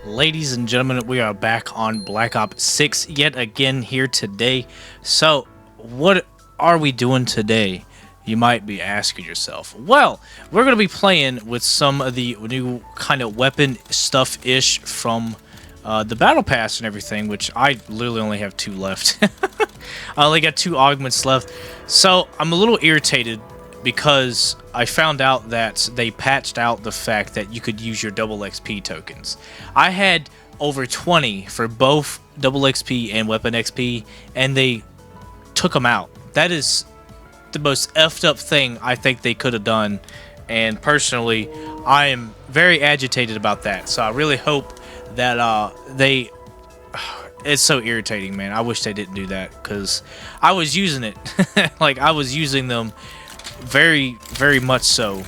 Ladies and gentlemen, we are back on Black Ops 6 yet again here today. So, what are we doing today? You might be asking yourself. Well, we're going to be playing with some of the new kind of weapon stuff-ish from the Battle Pass and everything, which I literally only have 2 left. I only got 2 augments left. So, I'm a little irritated because I found out that they patched out the fact that you could use your double XP tokens. I had over 20 for both double XP and weapon XP, and they took them out. That is the most effed up thing I think they could have done, and personally, I am very agitated about that. So I really hope that they... It's so irritating, man. I wish they didn't do that, because I was using it. Like, I was using them very, very much so.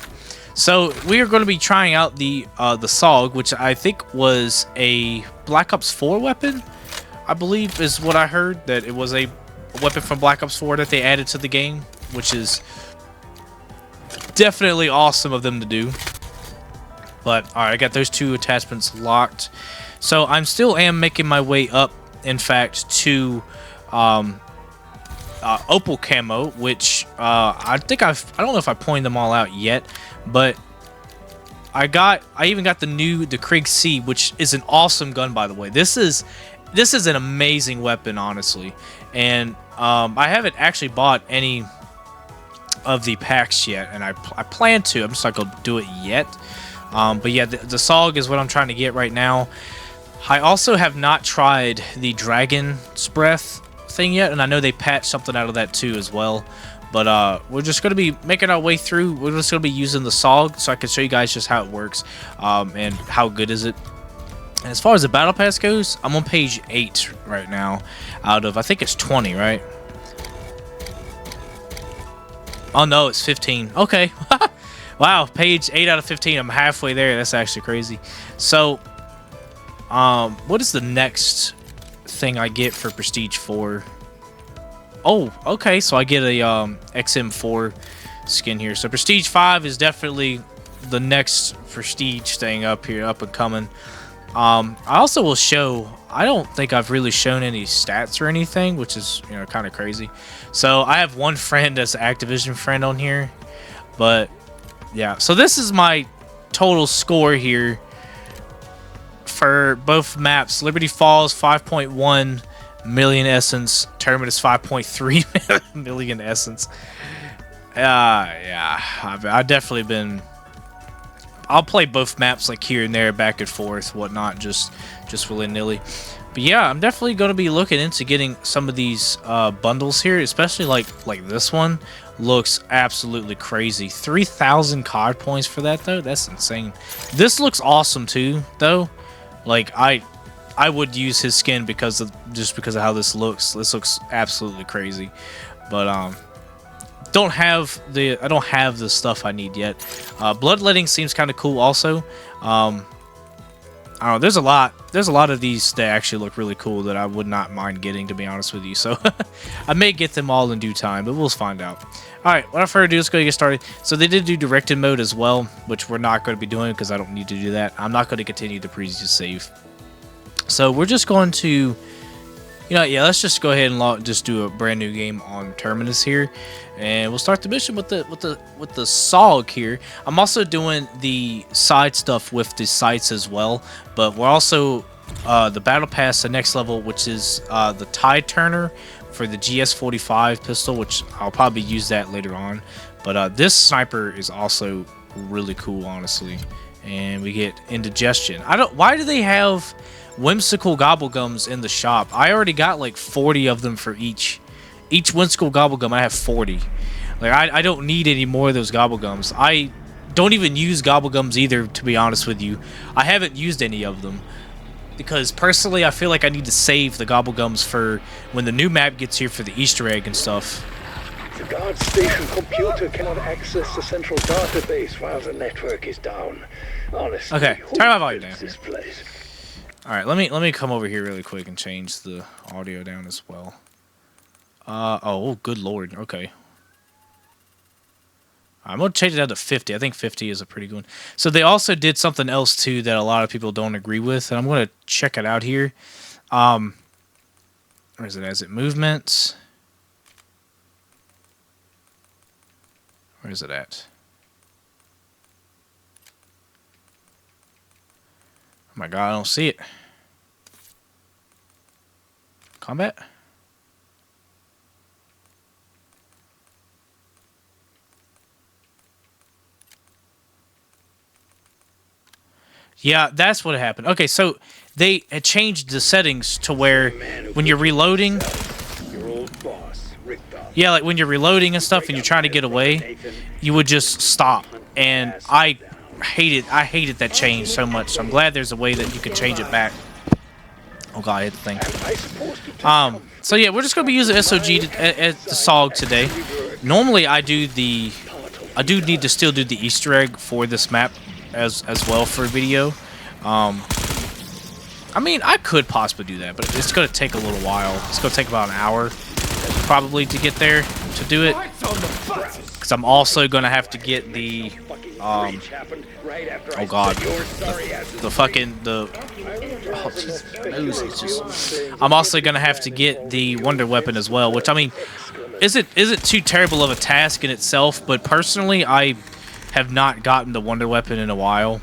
So we are going to be trying out the Saug, which I think was a Black Ops 4 weapon, I believe is what I heard, that it was a weapon from Black Ops 4 that they added to the game, which is definitely awesome of them to do. But alright, I got those 2 attachments locked. So I'm still making my way up, in fact, to Opal camo, which I think I don't know if I pointed them all out yet, but I even got the Krieg C, which is an awesome gun, by the way. This is an amazing weapon, honestly, and I haven't actually bought any of the packs yet, and I plan to. I'm just not gonna do it yet. But yeah, the Saug is what I'm trying to get right now. I also have not tried the Dragon's Breath thing yet, and I know they patched something out of that too as well. But we're just going to be making our way through. We're just going to be using the Saug so I can show you guys just how it works and how good is it. And as far as the Battle Pass goes, I'm on page 8 right now out of, I think it's 20, right? Oh no, it's 15. Okay. Wow, page 8 out of 15. I'm halfway there. That's actually crazy. So, what is the next thing I get for Prestige 4? Oh, okay, so I get a XM4 skin here. So Prestige 5 is definitely the next Prestige thing up here, up and coming. I also will show, I don't think I've really shown any stats or anything, which is, you know, kind of crazy. So I have one friend that's an Activision friend on here, but yeah. So this is my total score here for both maps. Liberty Falls 5.1 million essence, Terminus 5.3 million essence. Yeah, I've definitely been. I'll play both maps like here and there, back and forth, whatnot, just willy-nilly. But yeah, I'm definitely going to be looking into getting some of these bundles here, especially like this one. Looks absolutely crazy. 3,000 COD points for that though. That's insane. This looks awesome too, though. Like I would use his skin because of how this looks. This looks absolutely crazy. But I don't have the stuff I need yet. Bloodletting seems kind of cool also. I don't know, there's a lot of these that actually look really cool that I would not mind getting, to be honest with you. So I may get them all in due time, but we'll find out. Alright, without further ado, let's go get started. So they did do directed mode as well, which we're not going to be doing because I don't need to do that. I'm not going to continue the previous save. So we're just going to, you know, yeah, let's just go ahead and just do a brand new game on Terminus here, and we'll start the mission with the Saug here. I'm also doing the side stuff with the sights as well, but we're also the Battle Pass, the next level, which is the Tide Turner for the GS45 pistol, which I'll probably use that later on. But this sniper is also really cool, honestly. And we get indigestion. Why do they have whimsical gobblegums in the shop? I already got like 40 of them for each whimsical gobblegum. I have 40. Like I don't need any more of those gobblegums. I don't even use gobblegums either, to be honest with you. I haven't used any of them because personally I feel like I need to save the gobblegums for when the new map gets here for the Easter egg and stuff. The guard station computer cannot access the central database while the network is down. Honestly, okay, turn my volume down. This place? All right, let me come over here really quick and change the audio down as well. Oh, good lord. Okay. I'm going to change it down to 50. I think 50 is a pretty good one. So they also did something else, too, that a lot of people don't agree with. And I'm going to check it out here. Where is it? Is it movements? Where is it at? Oh my god, I don't see it. Combat? Yeah, that's what happened. Okay, so they had changed the settings to where when you're reloading, yeah, like when you're reloading and stuff and you're trying to get away, you would just stop. And I hated that change so much. So I'm glad there's a way that you can change it back. Oh god, I hit the thing. So yeah, we're just gonna be using SOG at the Saug today. Normally I do need to still do the Easter egg for this map as well for a video. I mean, I could possibly do that, but it's going to take a little while. It's going to take about an hour probably to get there to do it, because I'm also going to have to get the oh god, the fucking I'm also going to have to get the wonder weapon as well, which I mean isn't too terrible of a task in itself, but personally I have not gotten the wonder weapon in a while,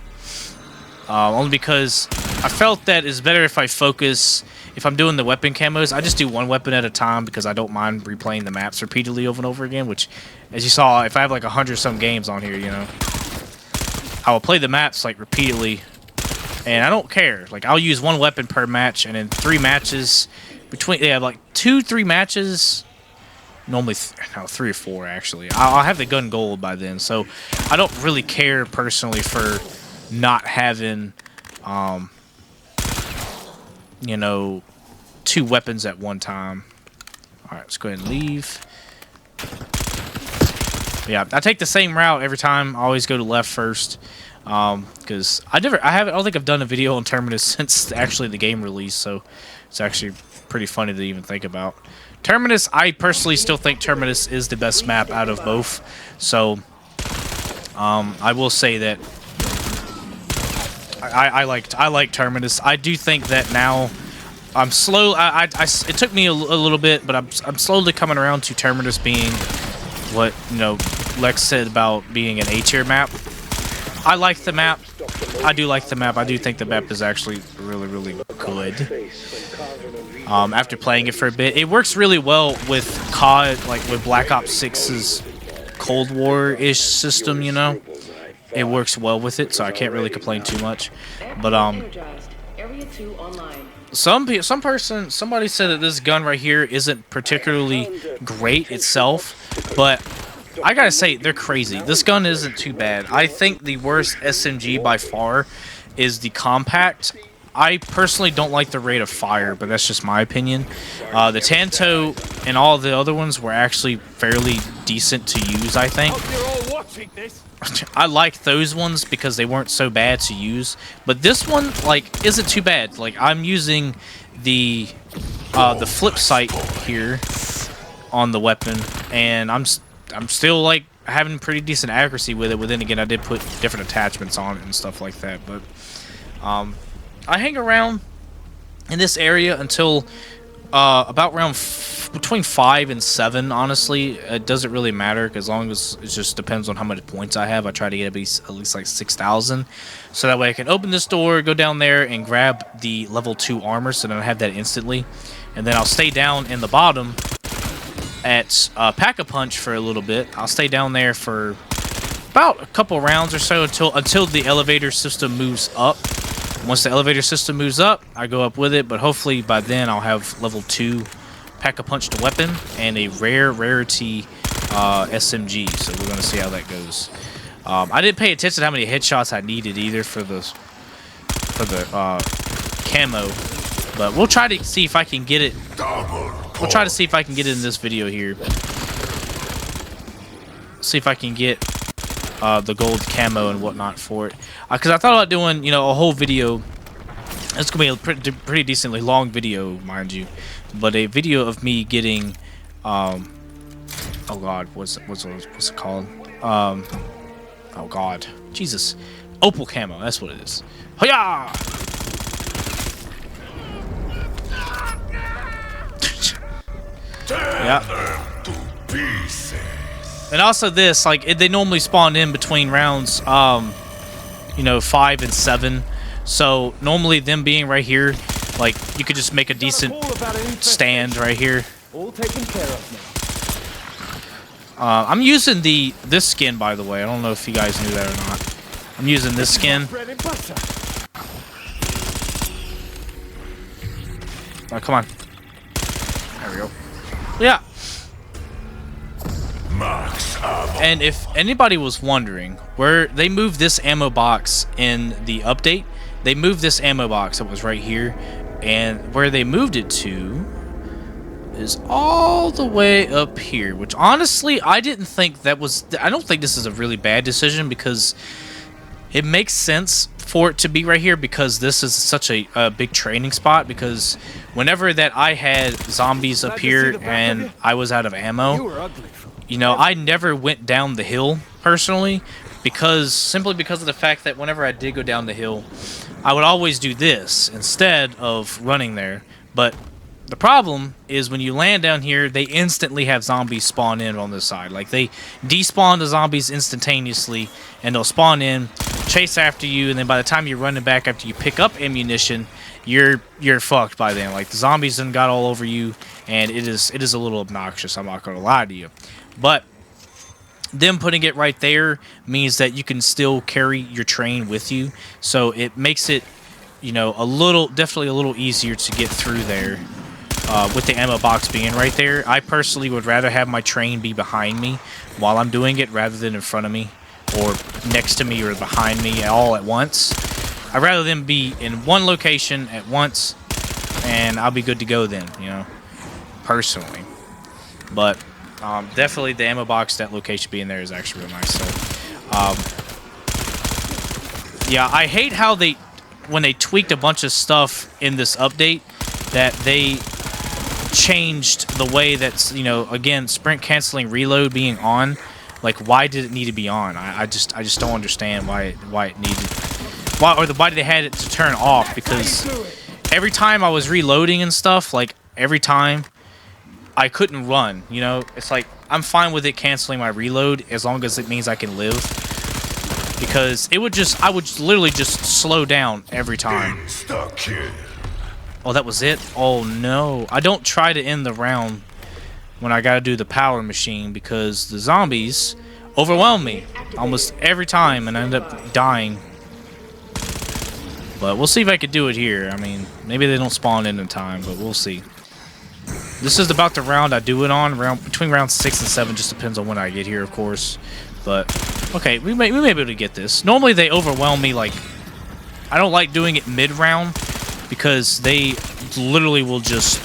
only because I felt that it's better if I focus. If I'm doing the weapon camos, I just do one weapon at a time because I don't mind replaying the maps repeatedly over and over again, which, as you saw, if I have like 100-some games on here, you know, I will play the maps like repeatedly, and I don't care. Like, I'll use one weapon per match, and in 3 matches, like 2-3 matches, normally 3 or 4 actually, I'll have the gun gold by then, so I don't really care personally for not having you know, 2 weapons at one time. All right, let's go ahead and leave. Yeah, I take the same route every time. I always go to left first, because I don't think I've done a video on Terminus since actually the game release, so it's actually pretty funny to even think about. Terminus, I personally still think Terminus is the best map out of both, so I will say that I like Terminus. I do think that now I'm slow. It took me a little bit, but I'm slowly coming around to Terminus being what, you know, Lex said about being an A-tier map. I like the map. I do like the map. I do think the map is actually really, really good. After playing it for a bit, it works really well with COD, like with Black Ops 6's Cold War-ish system, you know. It works well with it, so I can't really complain too much. But somebody said that this gun right here isn't particularly great itself, but I gotta say, they're crazy. This gun isn't too bad. I think the worst SMG by far is the compact. I personally don't like the rate of fire, but that's just my opinion. The Tanto and all the other ones were actually fairly decent to use, I think. I like those ones because they weren't so bad to use, but this one, like, isn't too bad. Like, I'm using the flip sight here on the weapon, and I'm still like having pretty decent accuracy with it. But then again, I did put different attachments on it and stuff like that. But I hang around in this area until about round between 5 and 7. Honestly, it doesn't really matter, as long as it just depends on how many points I have. I try to get at least like 6,000, so that way I can open this door, go down there, and grab the level 2 armor, so then I have that instantly, and then I'll stay down in the bottom at Pack-a-Punch for a little bit. I'll stay down there for about a couple rounds or so until the elevator system moves up. Once the elevator system moves up, I go up with it, but hopefully by then I'll have level 2 Pack-a-Punch weapon and a rarity SMG, so we're going to see how that goes. I didn't pay attention to how many headshots I needed either for the camo, but we'll try to see if I can get it. We'll try to see if I can get it in this video here. See if I can get the gold camo and whatnot for it, because I thought about doing, you know, a whole video. It's gonna be a pretty decently long video, mind you, but a video of me getting oh god, what's it called, Oh god, Jesus, opal camo. That's what it is. Hiya! Yeah. And also this, like, they normally spawn in between rounds, you know, 5 and 7. So normally them being right here, like, you could just make a decent stand right here. All taken care of now. I'm using this skin, by the way. I don't know if you guys knew that or not. I'm using this skin. Oh, come on. There we go. Yeah. And if anybody was wondering where they moved this ammo box in the update, they moved this ammo box that was right here, and where they moved it to is all the way up here, which honestly I didn't think that was. I don't think this is a really bad decision, because it makes sense for it to be right here, because this is such a big training spot. Because whenever that I had zombies up here and I was out of ammo, you know, I never went down the hill personally, simply because of the fact that whenever I did go down the hill, I would always do this instead of running there. But the problem is when you land down here, they instantly have zombies spawn in on this side. Like, they despawn the zombies instantaneously, and they'll spawn in, chase after you, and then by the time you're running back after you pick up ammunition, you're fucked by then. Like, the zombies done got all over you, and it is a little obnoxious, I'm not gonna lie to you. But them putting it right there means that you can still carry your train with you, so it makes it, you know, definitely a little easier to get through there. With the ammo box being right there, I personally would rather have my train be behind me while I'm doing it rather than in front of me or next to me or behind me all at once. I'd rather them be in one location at once, and I'll be good to go then, you know, personally. But definitely the ammo box, that location being there, is actually real nice. So yeah, I hate how when they tweaked a bunch of stuff in this update, that they changed the way that's, you know, again, sprint canceling reload being on. Like, why did it need to be on? I just don't understand why it needed, why they had it to turn off. Because every time I was reloading and stuff, like, every time I couldn't run, you know. It's like, I'm fine with it canceling my reload as long as it means I can live, because I would literally just slow down every time. Oh, that was it? Oh, no. I don't try to end the round when I gotta do the power machine, because the zombies overwhelm me almost every time and I end up dying. But we'll see if I could do it here. I mean, maybe they don't spawn in time, but we'll see. This is about the round I do it on. Between rounds 6 and 7, just depends on when I get here, of course. But, okay, we may be able to get this. Normally, they overwhelm me, like, I don't like doing it mid-round, because they literally will just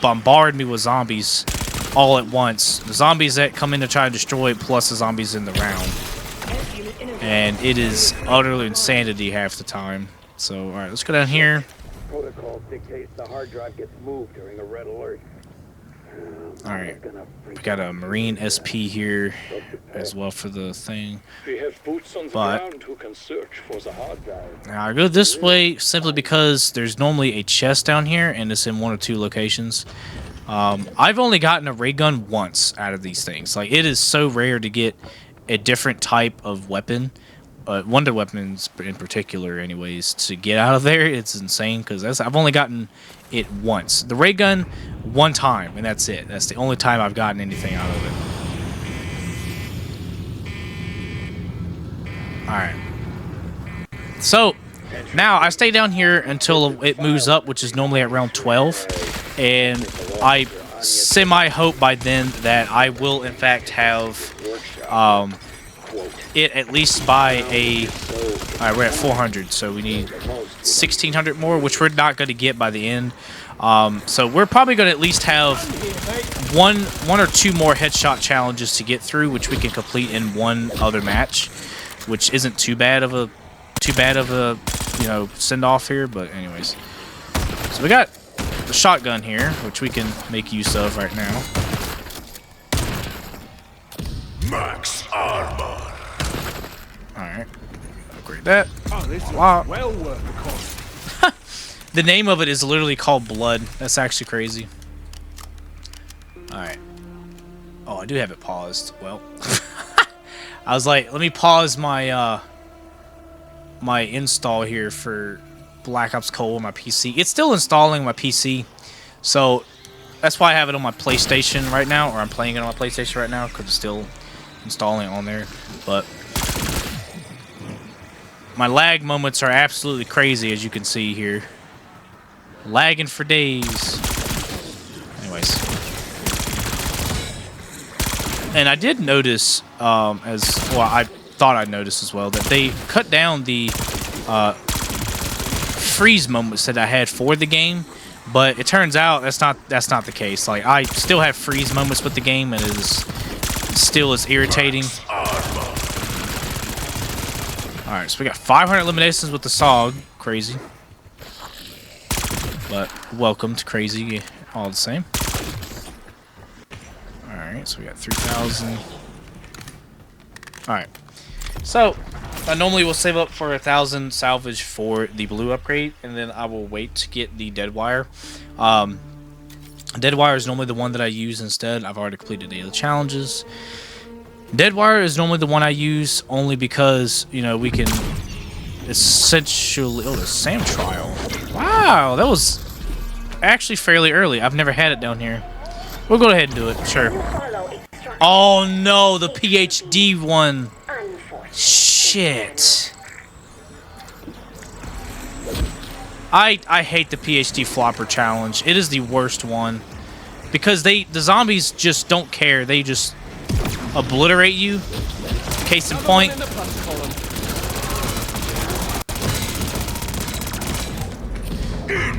bombard me with zombies all at once. The zombies that come in to try to destroy it, plus the zombies in the round. And it is utterly insanity half the time. So, alright, let's go down here. Protocol dictates the hard drive gets moved during a red alert. Alright, we got a Marine SP here as well for the thing. We have boots on the ground who can search for the hard drive. Now, I go this way simply because there's normally a chest down here, and it's in 1 or 2 locations. I've only gotten a ray gun once out of these things. Like, it is so rare to get a different type of weapon. Wonder weapons in particular, anyways, to get out of there. It's insane, because I've only gotten it once. The ray gun, 1 time, and that's it. That's the only time I've gotten anything out of it. Alright. So, now I stay down here until it moves up, which is normally at round 12. And I semi-hope by then that I will, in fact, have it at least by a... Alright, we're at 400, so we need 1,600 more, which we're not going to get by the end. So we're probably going to at least have one or 2 more headshot challenges to get through, which we can complete in 1 other match, which isn't too bad of a you know, send off here. But anyways, so we got the shotgun here, which we can make use of right now. Max armor. Alright. Upgrade that. Oh, this is Wow. well worth the cost. The name of it is literally called Blood. That's actually crazy. Alright. Oh, I do have it paused. Well. I was like, let me pause my my install here for Black Ops Cold on my PC. It's still installing my PC. So that's why I have it on my PlayStation right now, or I'm playing it on my PlayStation right now, because it's still installing on there. But my lag moments are absolutely crazy, as you can see here. Lagging for days. Anyways. And I did notice, I thought I noticed as well, that they cut down the freeze moments that I had for the game. But it turns out that's not the case. Like, I still have freeze moments with the game, and it is still as irritating. Alright, so we got 500 eliminations with the Saug. Crazy. But welcome to crazy all the same. Alright, so we got 3,000. Alright. So, I normally will save up for 1,000 salvage for the blue upgrade, and then I will wait to get the dead wire. Dead wire is normally the one that I use instead. I've already completed the daily challenges. Dead wire is normally the one I use only because, you know, we can essentially... Oh, the SAM trial. Wow, that was actually fairly early. I've never had it down here. We'll go ahead and do it, sure. Oh no, the PhD one. Shit. I hate the PhD flopper challenge. It is the worst one. Because the zombies just don't care. They just obliterate you. Case in point.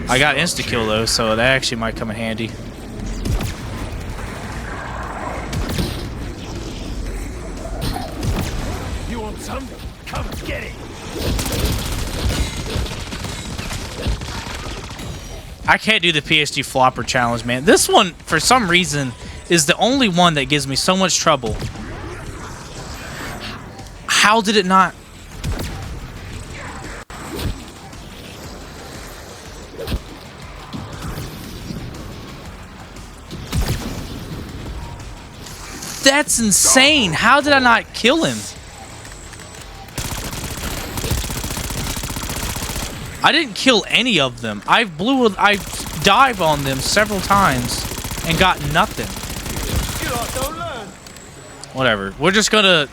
I got insta-kill though, so that actually might come in handy. You want some? Come get it. I can't do the PhD flopper challenge, man. This one, for some reason, is the only one that gives me so much trouble. How did it not? That's insane. How did I not kill him? I didn't kill any of them. I dived on them several times and got nothing. Whatever. We're just gonna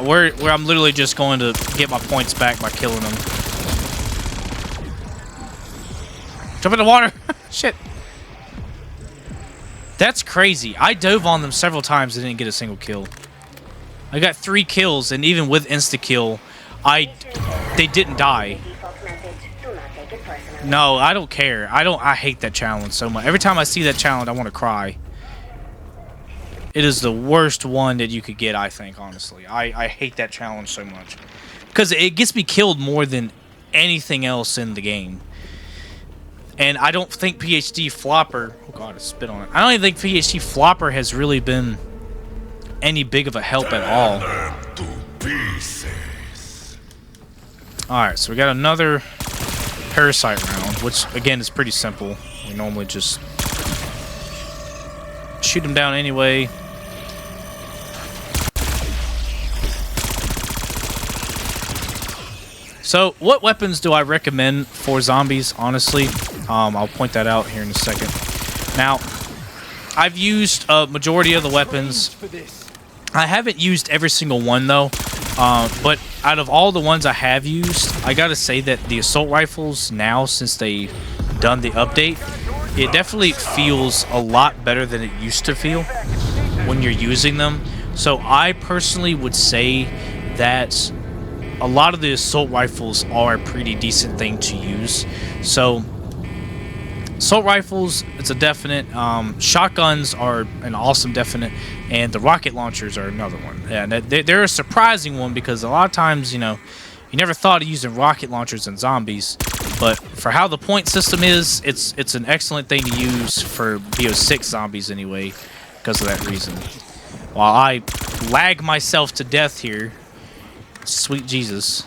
I'm literally just going to get my points back by killing them. Jump in the water. Shit. That's crazy. I dove on them several times and didn't get a single kill. I got 3 kills, and even with insta-kill, they didn't die. No, I don't care. I hate that challenge so much. Every time I see that challenge, I want to cry. It is the worst one that you could get, I think, honestly. I hate that challenge so much. Because it gets me killed more than anything else in the game. And I don't think PhD Flopper... Oh god, I spit on it. I don't even think PhD Flopper has really been any big of a help at all. Alright, so we got another Parasite round, which, again, is pretty simple. We normally just shoot them down anyway. So, what weapons do I recommend for zombies, honestly? I'll point that out here in a second. Now, I've used a majority of the weapons. I haven't used every single one, though. But out of all the ones I have used, I gotta say that the assault rifles now, since they've done the update, it definitely feels a lot better than it used to feel when you're using them. So I personally would say that a lot of the assault rifles are a pretty decent thing to use. So assault rifles, it's a definite. Shotguns are an awesome definite, and the rocket launchers are another one. Yeah, they're a surprising one because a lot of times, you know, you never thought of using rocket launchers in zombies, but for how the point system is, it's an excellent thing to use for BO6 zombies anyway, because of that reason. While I lag myself to death here. Sweet Jesus.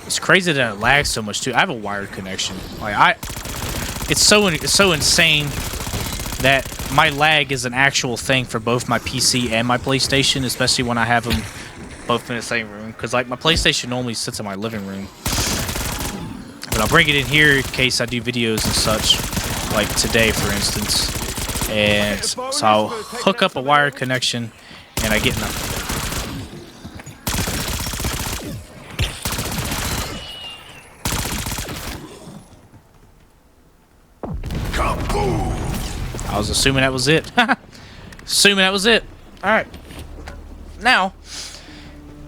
It's crazy that it lags so much too. I have a wired connection. Like it's so insane that my lag is an actual thing for both my PC and my PlayStation, especially when I have them both in the same room. Because like my PlayStation normally sits in my living room, but I'll bring it in here in case I do videos and such, like today, for instance. And so I'll hook up a wired connection, and I get nothing. I was assuming that was it. Assuming that was it. Alright. Now,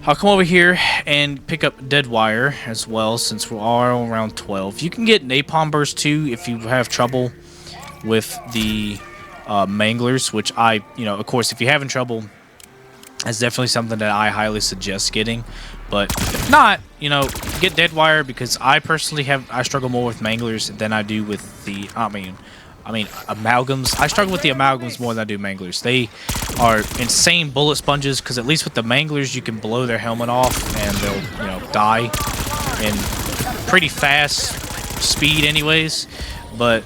I'll come over here and pick up dead wire as well, since we're all around 12. You can get napalm burst too if you have trouble with the manglers, which of course, if you're having trouble, that's definitely something that I highly suggest getting. But if not, get dead wire, because I personally I struggle more with manglers than I do with the, amalgams. I struggle with the amalgams more than I do manglers. They are insane bullet sponges, because at least with the manglers you can blow their helmet off and they'll die in pretty fast speed anyways. But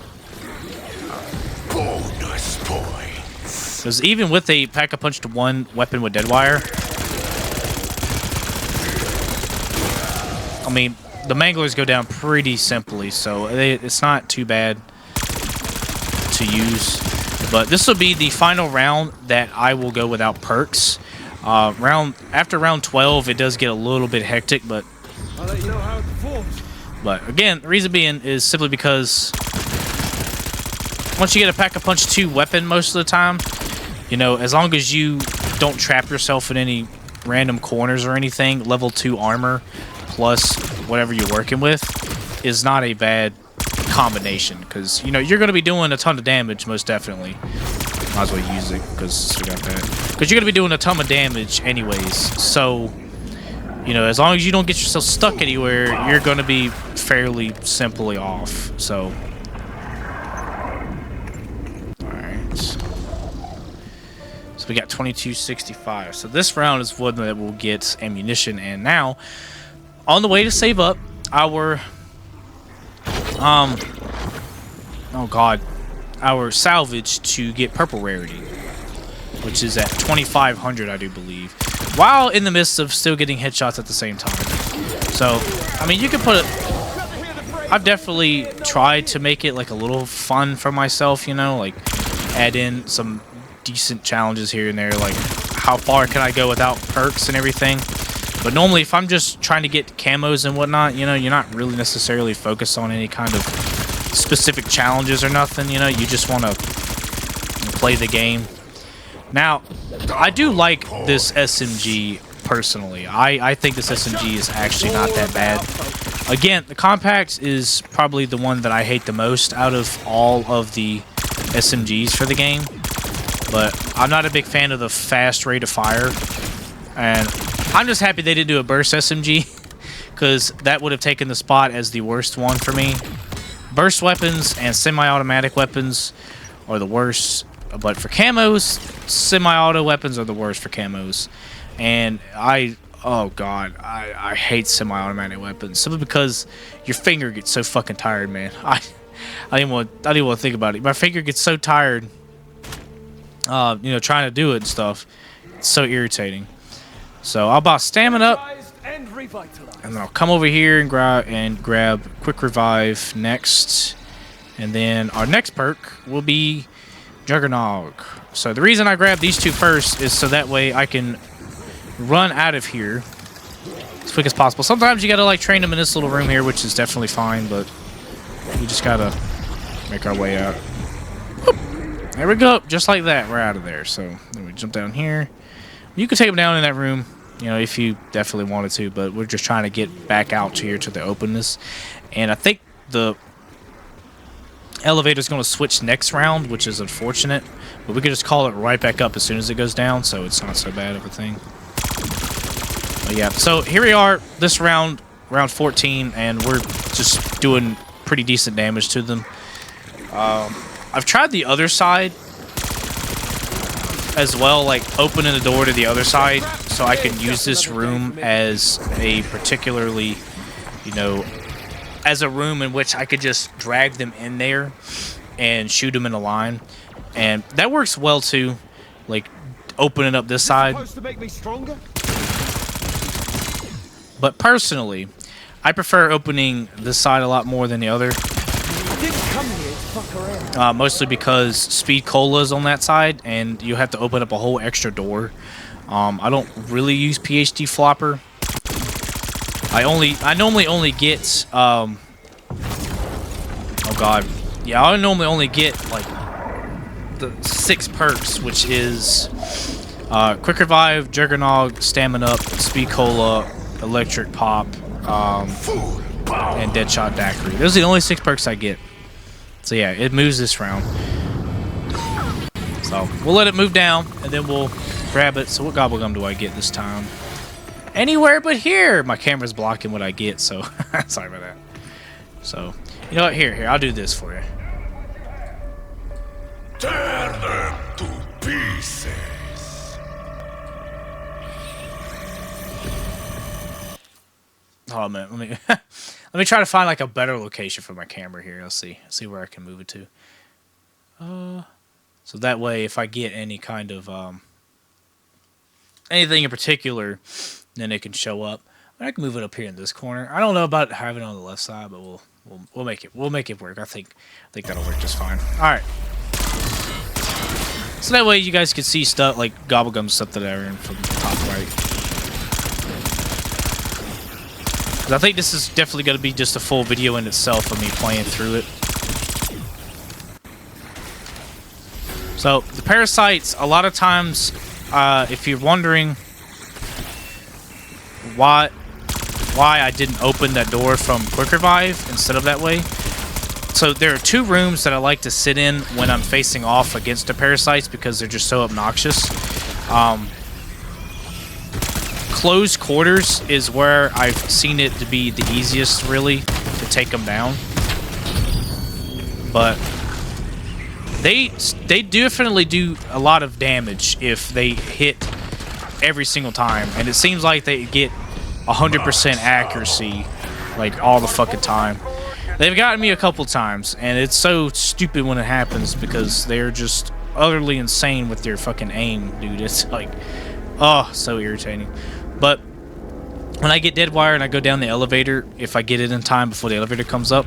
because even with a pack-a-punch to one weapon with dead wire, the manglers go down pretty simply, so it's not too bad to use. But this will be the final round that I will go without perks. After round 12, it does get a little bit hectic, but I'll let you know how it performs. But again, the reason being is simply because once you get a pack-a-punch 2 weapon most of the time, as long as you don't trap yourself in any random corners or anything, level 2 armor plus whatever you're working with is not a bad combination, because you're going to be doing a ton of damage, most definitely. Might as well use it because we got that. Because you're going to be doing a ton of damage anyways, so as long as you don't get yourself stuck anywhere, you're going to be fairly simply off. So we got 2265. So this round is one that will get ammunition. And now, on the way to save up our our salvage to get purple rarity, which is at 2500, I do believe, while in the midst of still getting headshots at the same time. So you can put it. I've definitely tried to make it like a little fun for myself, like add in some decent challenges here and there, like how far can I go without perks and everything. But normally, if I'm just trying to get camos and whatnot, you're not really necessarily focused on any kind of specific challenges or nothing. You just want to play the game. Now, I do like this SMG personally. I think this SMG is actually not that bad. Again, the compact is probably the one that I hate the most out of all of the SMGs for the game. But I'm not a big fan of the fast rate of fire, and I'm just happy they didn't do a burst SMG, because that would have taken the spot as the worst one for me. Burst weapons and semi-automatic weapons are the worst, but for camos, semi-auto weapons are the worst for camos. And oh god, I hate semi-automatic weapons, simply because your finger gets so fucking tired, man. I didn't want to think about it. My finger gets so tired. Trying to do it and stuff. It's so irritating. So I'll buy stamina up, and then I'll come over here and grab quick revive next, and then our next perk will be Juggernog. So the reason I grab these two first is so that way I can run out of here as quick as possible. Sometimes you gotta like train them in this little room here, which is definitely fine, but we just gotta make our way out. There we go, just like that, we're out of there. So then we jump down here. You could take them down in that room, if you definitely wanted to, but we're just trying to get back out here to the openness. And I think the elevator's going to switch next round, which is unfortunate, but we could just call it right back up as soon as it goes down, so it's not so bad of a thing. But yeah, so here we are, this round 14, and we're just doing pretty decent damage to them. I've tried the other side as well, like opening the door to the other side so I can use this room as a particularly, you know, as a room in which I could just drag them in there and shoot them in a line. And that works well too, like opening up this side. But personally, I prefer opening this side a lot more than the other. Mostly because Speed Cola is on that side, and you have to open up a whole extra door. I don't really use PhD Flopper. I normally only get oh god, yeah, I normally only get like the 6 perks, which is Quick Revive, Juggernog, Stamina Up, Speed Cola, Electric Pop, and Deadshot Daiquiri. Those are the only 6 perks I get. So yeah, it moves this round. So we'll let it move down, and then we'll grab it. So what gobblegum do I get this time? Anywhere but here. My camera's blocking what I get, so sorry about that. So you know what? Here, I'll do this for you. Tear them to pieces. Oh man, let me let me try to find like a better location for my camera here. Let's see where I can move it to. So that way, if I get any kind of anything in particular, then it can show up. I can move it up here in this corner. I don't know about having it on the left side, but we'll make it work. I think that'll work just fine. All right. So that way you guys can see stuff like gobblegum stuff that are in from the top right. I think this is definitely going to be just a full video in itself of me playing through it. So, the parasites, a lot of times, if you're wondering why I didn't open that door from Quick Revive instead of that way. So, there are 2 rooms that I like to sit in when I'm facing off against the parasites because they're just so obnoxious. Close quarters is where I've seen it to be the easiest, really, to take them down. But they definitely do a lot of damage if they hit every single time, and it seems like they get 100% accuracy like all the fucking time. They've gotten me a couple times, and it's so stupid when it happens because they're just utterly insane with their fucking aim, dude. It's like, oh, so irritating. But when I get Deadwire and I go down the elevator, if I get it in time before the elevator comes up,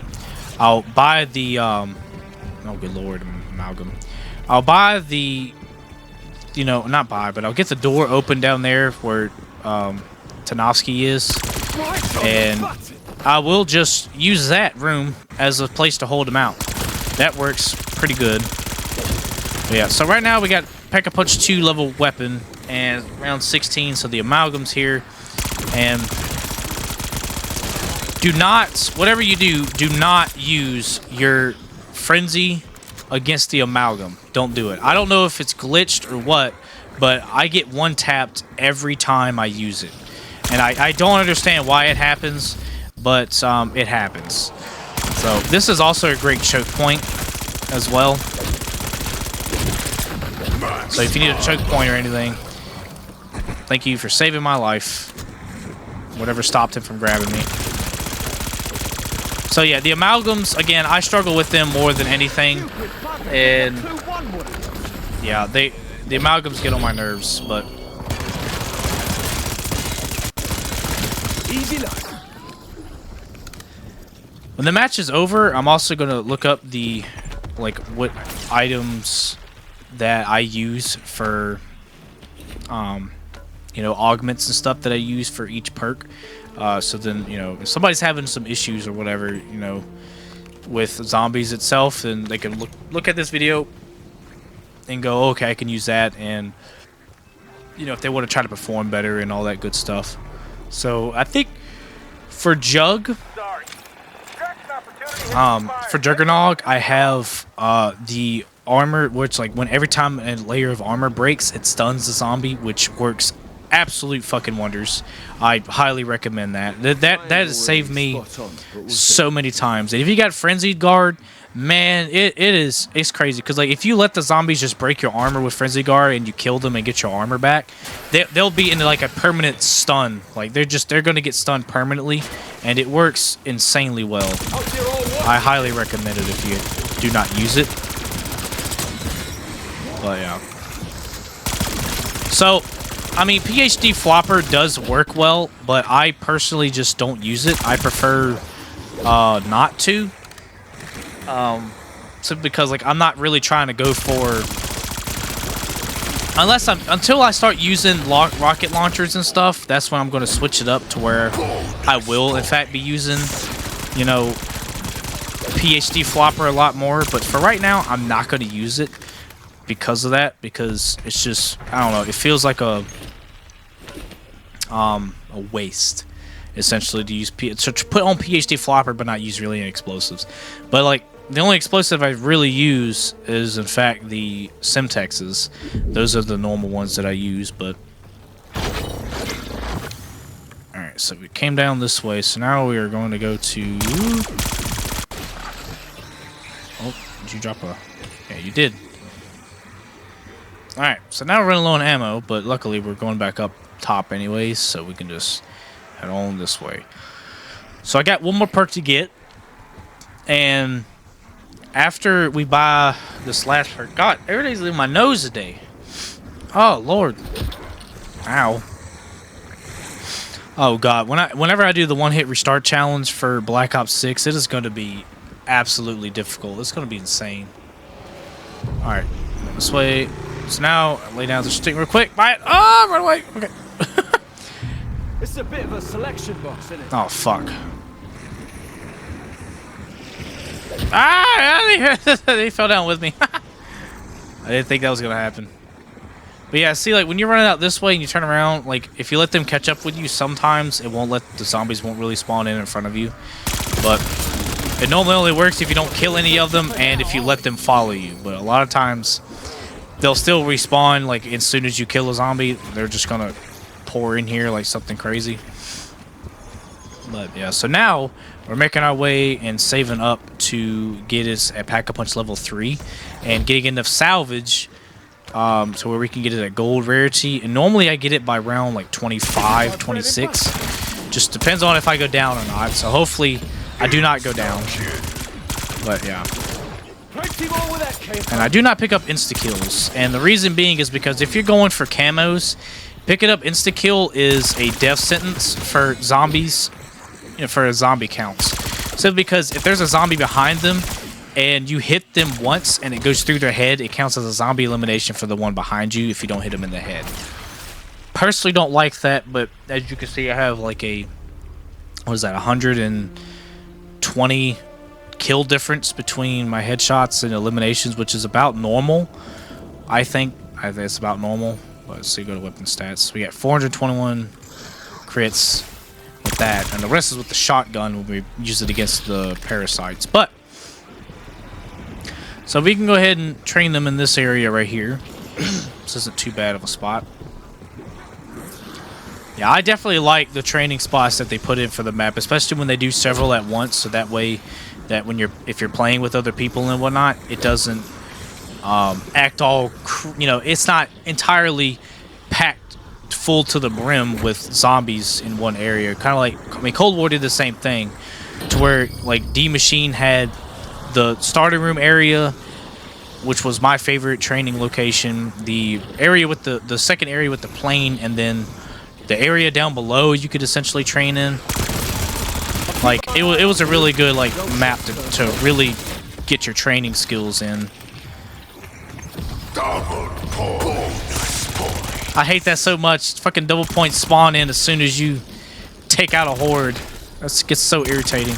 I'll buy the oh good lord, amalgam. I'll buy the, you know, not buy, but I'll get the door open down there where Tanovsky is, and I will just use that room as a place to hold him out. That works pretty good. But yeah, so right now we got Pack-a-Punch 2 level weapon and round 16, so the amalgam's here. And do not, whatever you do not use your frenzy against the amalgam. Don't do it. I don't know if it's glitched or what, but I get one tapped every time I use it. And I don't understand why it happens, but it happens. So this is also a great choke point as well. So if you need a choke point or anything, thank you for saving my life. Whatever stopped him from grabbing me. So yeah, the amalgams, again, I struggle with them more than anything. And yeah, the amalgams get on my nerves, but Easy life. when the match is over, I'm also gonna look up the what items that I use for you know, augments and stuff that I use for each perk. So then, you know, if somebody's having some issues or whatever, you know, with zombies itself, then they can look at this video and go, okay, I can use that, and you know, if they want to try to perform better and all that good stuff. So I think for Jug, for Juggernog, I have the armor, which like every time a layer of armor breaks, it stuns the zombie, which works absolute fucking wonders. I highly recommend that. That has saved me so many times. And if you got Frenzied Guard, Man, it's crazy because like if you let the zombies just break your armor with Frenzy Guard and you kill them and get your armor back, they'll be in like a permanent stun. Like they're gonna get stunned permanently, and it works insanely well. I highly recommend it if you do not use it. But yeah. So, I mean, PhD Flopper does work well, but I personally just don't use it. I prefer not to. Simply because like I'm not really trying to go for until I start using rocket launchers and stuff. That's when I'm going to switch it up to where I will in fact be using, you know, PhD Flopper a lot more. But for right now, I'm not going to use it because of that, because it's just, I don't know, it feels like a waste essentially to use to put on PhD Flopper but not use really any explosives. But like the only explosive I really use is in fact the Semtexes. Those are the normal ones that I use. But alright, so we came down this way, so now we are going to go to, oh, did you drop a, yeah, you did. Alright, so now we're running low on ammo, but luckily we're going back up top anyways, so we can just head on this way. So I got one more perk to get, and after we buy this last perk, God, everything's leaving my nose today. Oh Lord, ow. Oh God, whenever I do the one-hit restart challenge for Black Ops 6, it is going to be absolutely difficult. It's going to be insane. All right, this way. So now, lay down the stick real quick. Buy it. Oh, run away. Okay. This is a bit of a selection box, isn't it? Oh, fuck. Ah, they fell down with me. I didn't think that was going to happen. But yeah, see, like, when you're running out this way and you turn around, like, if you let them catch up with you, sometimes it won't let, the zombies won't really spawn in front of you. But it normally only works if you don't kill any of them and if you let them follow you. But a lot of times they'll still respawn, like, as soon as you kill a zombie. They're just gonna pour in here like something crazy. But yeah, so now we're making our way and saving up to get us at Pack-a-Punch level 3 and getting enough salvage to where we can get it at gold rarity. And normally I get it by round like 25, 26. Just depends on if I go down or not. So hopefully I do not go down. But yeah. And I do not pick up insta-kills. And the reason being is because if you're going for camos, picking up insta-kill is a death sentence for zombies, you know, for zombie counts. So because if there's a zombie behind them and you hit them once and it goes through their head, it counts as a zombie elimination for the one behind you if you don't hit them in the head. Personally don't like that, but as you can see, I have like a, what is that, 120 kill difference between my headshots and eliminations, which is about normal. I think it's about normal. Let's see, go to weapon stats. We got 421 crits with that, and the rest is with the shotgun when we use it against the parasites. But so we can go ahead and train them in this area right here. This isn't too bad of a spot. Yeah, I definitely like the training spots that they put in for the map, especially when they do several at once, so that way that when if you're playing with other people and whatnot, it doesn't act all, you know, it's not entirely packed full to the brim with zombies in one area. Kind of like, I mean, Cold War did the same thing, to where like D Machine had the starting room area, which was my favorite training location, the area with the second area with the plane, and then the area down below you could essentially train in. Like it was a really good like map to really get your training skills in. I hate that so much. Fucking double point spawn in as soon as you take out a horde. That gets so irritating.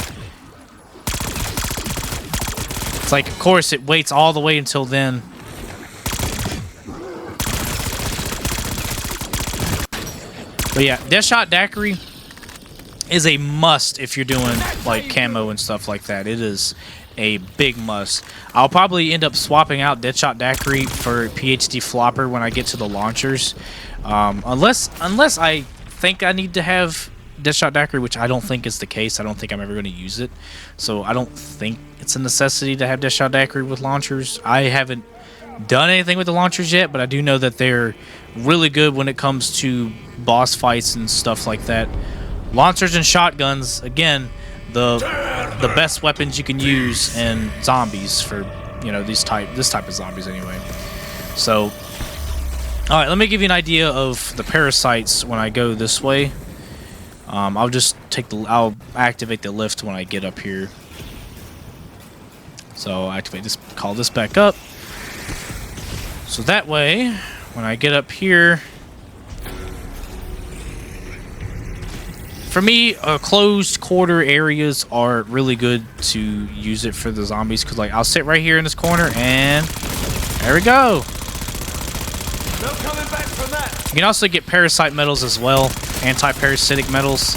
It's like, of course, it waits all the way until then. But yeah, Deathshot Daiquiri is a must if you're doing like camo and stuff like that. It is a big must. I'll probably end up swapping out Deathshot Daiquiri for PhD Flopper when I get to the launchers, unless I think I need to have Deadshot Daiquiri, which I don't think is the case. I don't think I'm ever going to use it. So I don't think it's a necessity to have Deadshot Daiquiri with launchers. I haven't done anything with the launchers yet, but I do know that they're really good when it comes to boss fights and stuff like that. Launchers and shotguns, again, the best weapons you can use in zombies for, you know, this type of zombies anyway. So, all right, let me give you an idea of the parasites when I go this way. I'll activate the lift when I get up here. So activate this, call this back up. So that way, when I get up here, for me, closed quarter areas are really good to use it for the zombies, because like I'll sit right here in this corner and there we go. No coming back from that. You can also get parasite medals as well, anti-parasitic medals,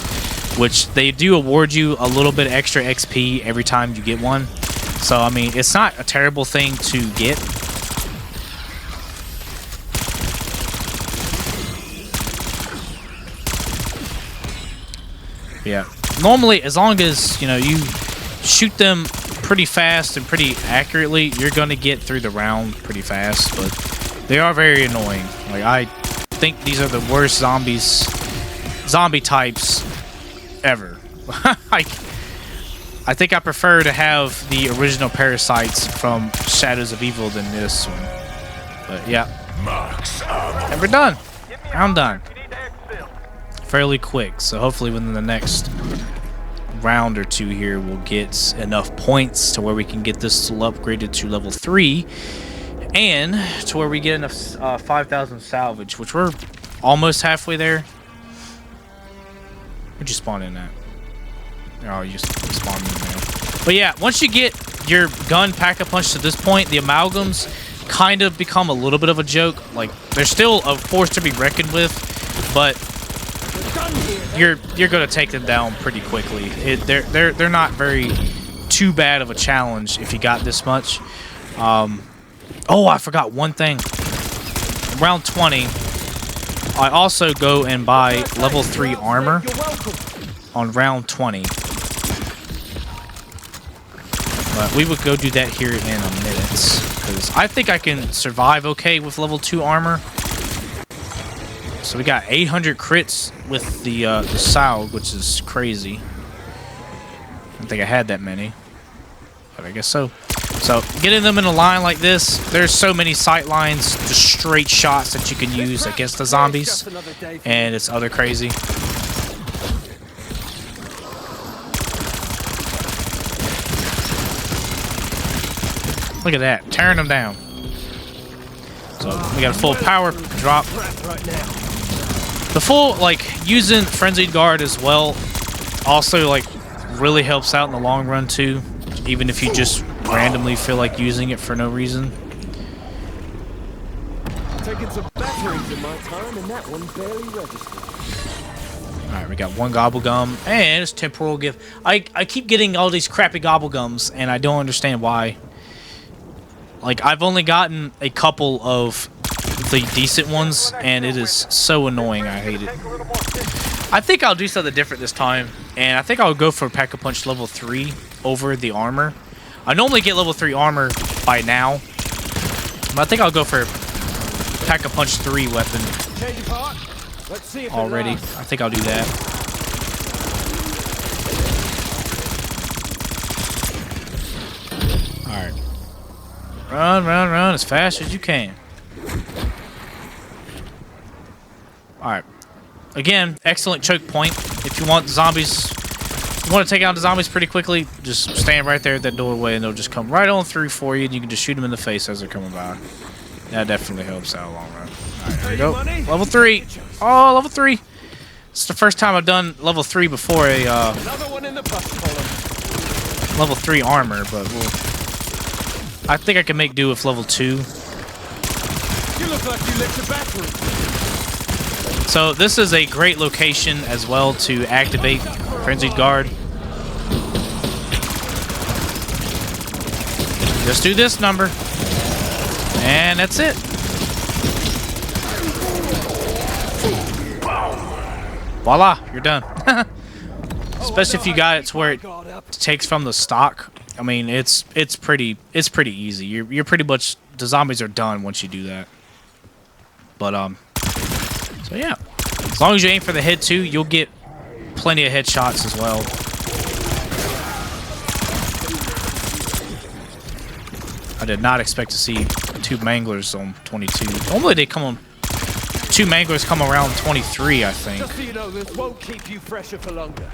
which they do award you a little bit extra XP every time you get one. So I mean, it's not a terrible thing to get. Yeah, normally as long as, you know, you shoot them pretty fast and pretty accurately, you're gonna get through the round pretty fast, but they are very annoying. Like, I think these are the worst zombie types ever. I think I prefer to have the original parasites from Shadows of Evil than this one. But yeah, and we're done. I'm done. Fairly quick, so hopefully within the next round or two here we'll get enough points to where we can get this upgraded to level 3 and to where we get enough 5,000 salvage, which we're almost halfway there. Where'd you spawn in at? Oh, you just spawned in there. But yeah, once you get your gun pack-a-punch to this point, the amalgams kind of become a little bit of a joke. Like, they're still a force to be reckoned with, but you're gonna take them down pretty quickly. They're not very too bad of a challenge if you got this much. Oh, I forgot one thing. Round 20, I also go and buy level 3 armor on round 20. But we would go do that here in a minute, because I think I can survive okay with level 2 armor. So we got 800 crits with the Saug, which is crazy. I don't think I had that many, but I guess so. So getting them in a line like this, there's so many sight lines, just straight shots that you can use against the zombies, and it's other crazy. Look at that, tearing them down. So we got a full power drop. The full, like, using Frenzied Guard as well also, like, really helps out in the long run too, even if you just randomly feel like using it for no reason. Taking some batteries in my time, and that one barely registered. Alright, we got one gobble gum, and it's temporal gift. I keep getting all these crappy gobble gums, and I don't understand why. Like, I've only gotten a couple of the decent ones, and it is so annoying. I hate it. I think I'll do something different this time, and I think I'll go for Pack-a-Punch level 3 over the armor. I normally get level 3 armor by now, but I think I'll go for Pack-a-Punch 3 weapon already. I think I'll do that. Alright. Run, run, run as fast as you can. Alright. Again, excellent choke point. If you want zombies, you want to take out the zombies pretty quickly, just stand right there at that doorway and they'll just come right on through for you, and you can just shoot them in the face as they're coming by. That definitely helps out a long run. Alright, there we go. Level 3. Oh, level 3. It's the first time I've done level 3 before a level 3 armor, but I think I can make do with level 2. You look like you lit your battery. So this is a great location as well to activate Frenzied Guard. Just do this number. And that's it. voila, you're done. Especially if you got it to where it takes from the stock. I mean, it's pretty easy. You're pretty much, the zombies are done once you do that. But so yeah, as long as you aim for the head too, you'll get plenty of headshots as well. I did not expect to see 2 manglers on 22. Normally they come on 2 manglers come around 23, I think. Just so you know, this won't keep you fresher for longer.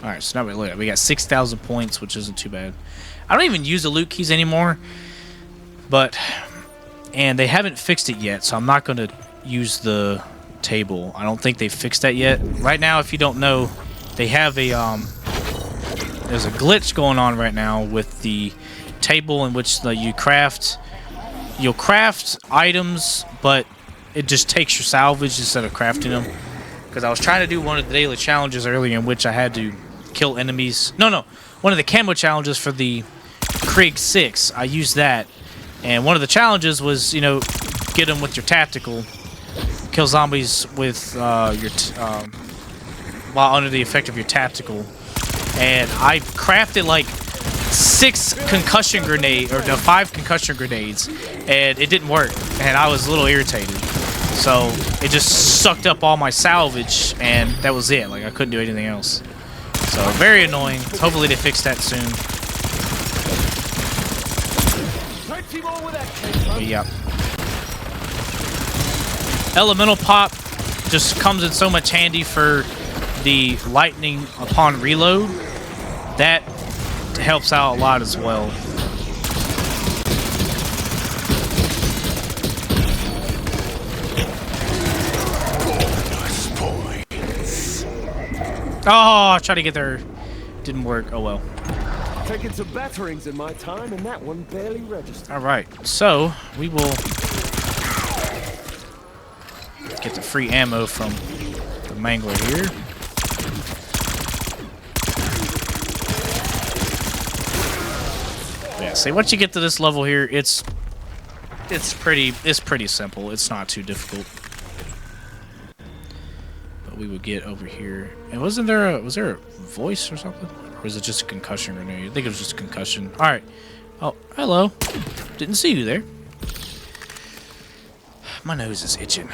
All right, so now we got 6,000 points, which isn't too bad. I don't even use the loot keys anymore, and they haven't fixed it yet, so I'm not going to use the table. I don't think they fixed that yet. Right now, if you don't know, they have a there's a glitch going on right now with the table in which you'll craft items, but it just takes your salvage instead of crafting them. Because I was trying to do one of the daily challenges earlier in which I had to kill enemies. No, one of the camo challenges for the Krieg 6. I used that, and one of the challenges was, you know, get them with your tactical, kill zombies with while under the effect of your tactical. And I crafted like 5 concussion grenades, and it didn't work, and I was a little irritated. So it just sucked up all my salvage, and that was it. Like, I couldn't do anything else. So very annoying. Hopefully they fix that soon. But yeah. Elemental pop just comes in so much handy for the lightning upon reload. That helps out a lot as well. Oh, I tried to get there. Didn't work. Oh well. Taking some batterings in my time, and that one barely registered. Alright, so we will get the free ammo from the mangler here. Yeah, see, once you get to this level here, it's pretty simple. It's not too difficult. But we would get over here. And was there a voice or something? Or is it just a concussion grenade? I think it was just a concussion. Alright. Oh, hello. Didn't see you there. My nose is itching.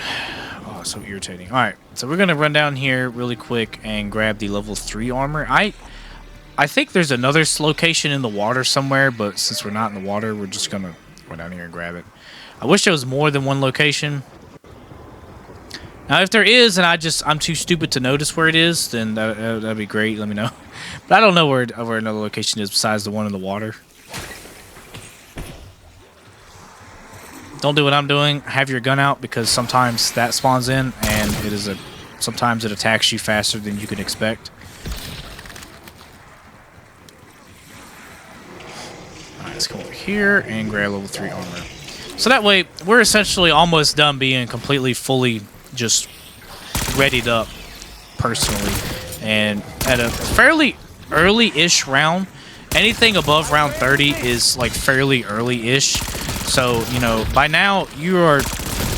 Oh, so irritating. Alright, so we're going to run down here really quick and grab the level 3 armor. I think there's another location in the water somewhere, but since we're not in the water, we're just going to go down here and grab it. I wish there was more than one location. Now, if there is, and I'm too stupid to notice where it is, then that'd be great. Let me know. But I don't know where another location is besides the one in the water. Don't do what I'm doing. Have your gun out, because sometimes that spawns in, and sometimes it attacks you faster than you can expect. Alright, let's come over here and grab level 3 armor. So that way, we're essentially almost done being completely, fully just readied up personally. And at a fairly early-ish round, anything above round 30 is like fairly early-ish. So, you know, by now you are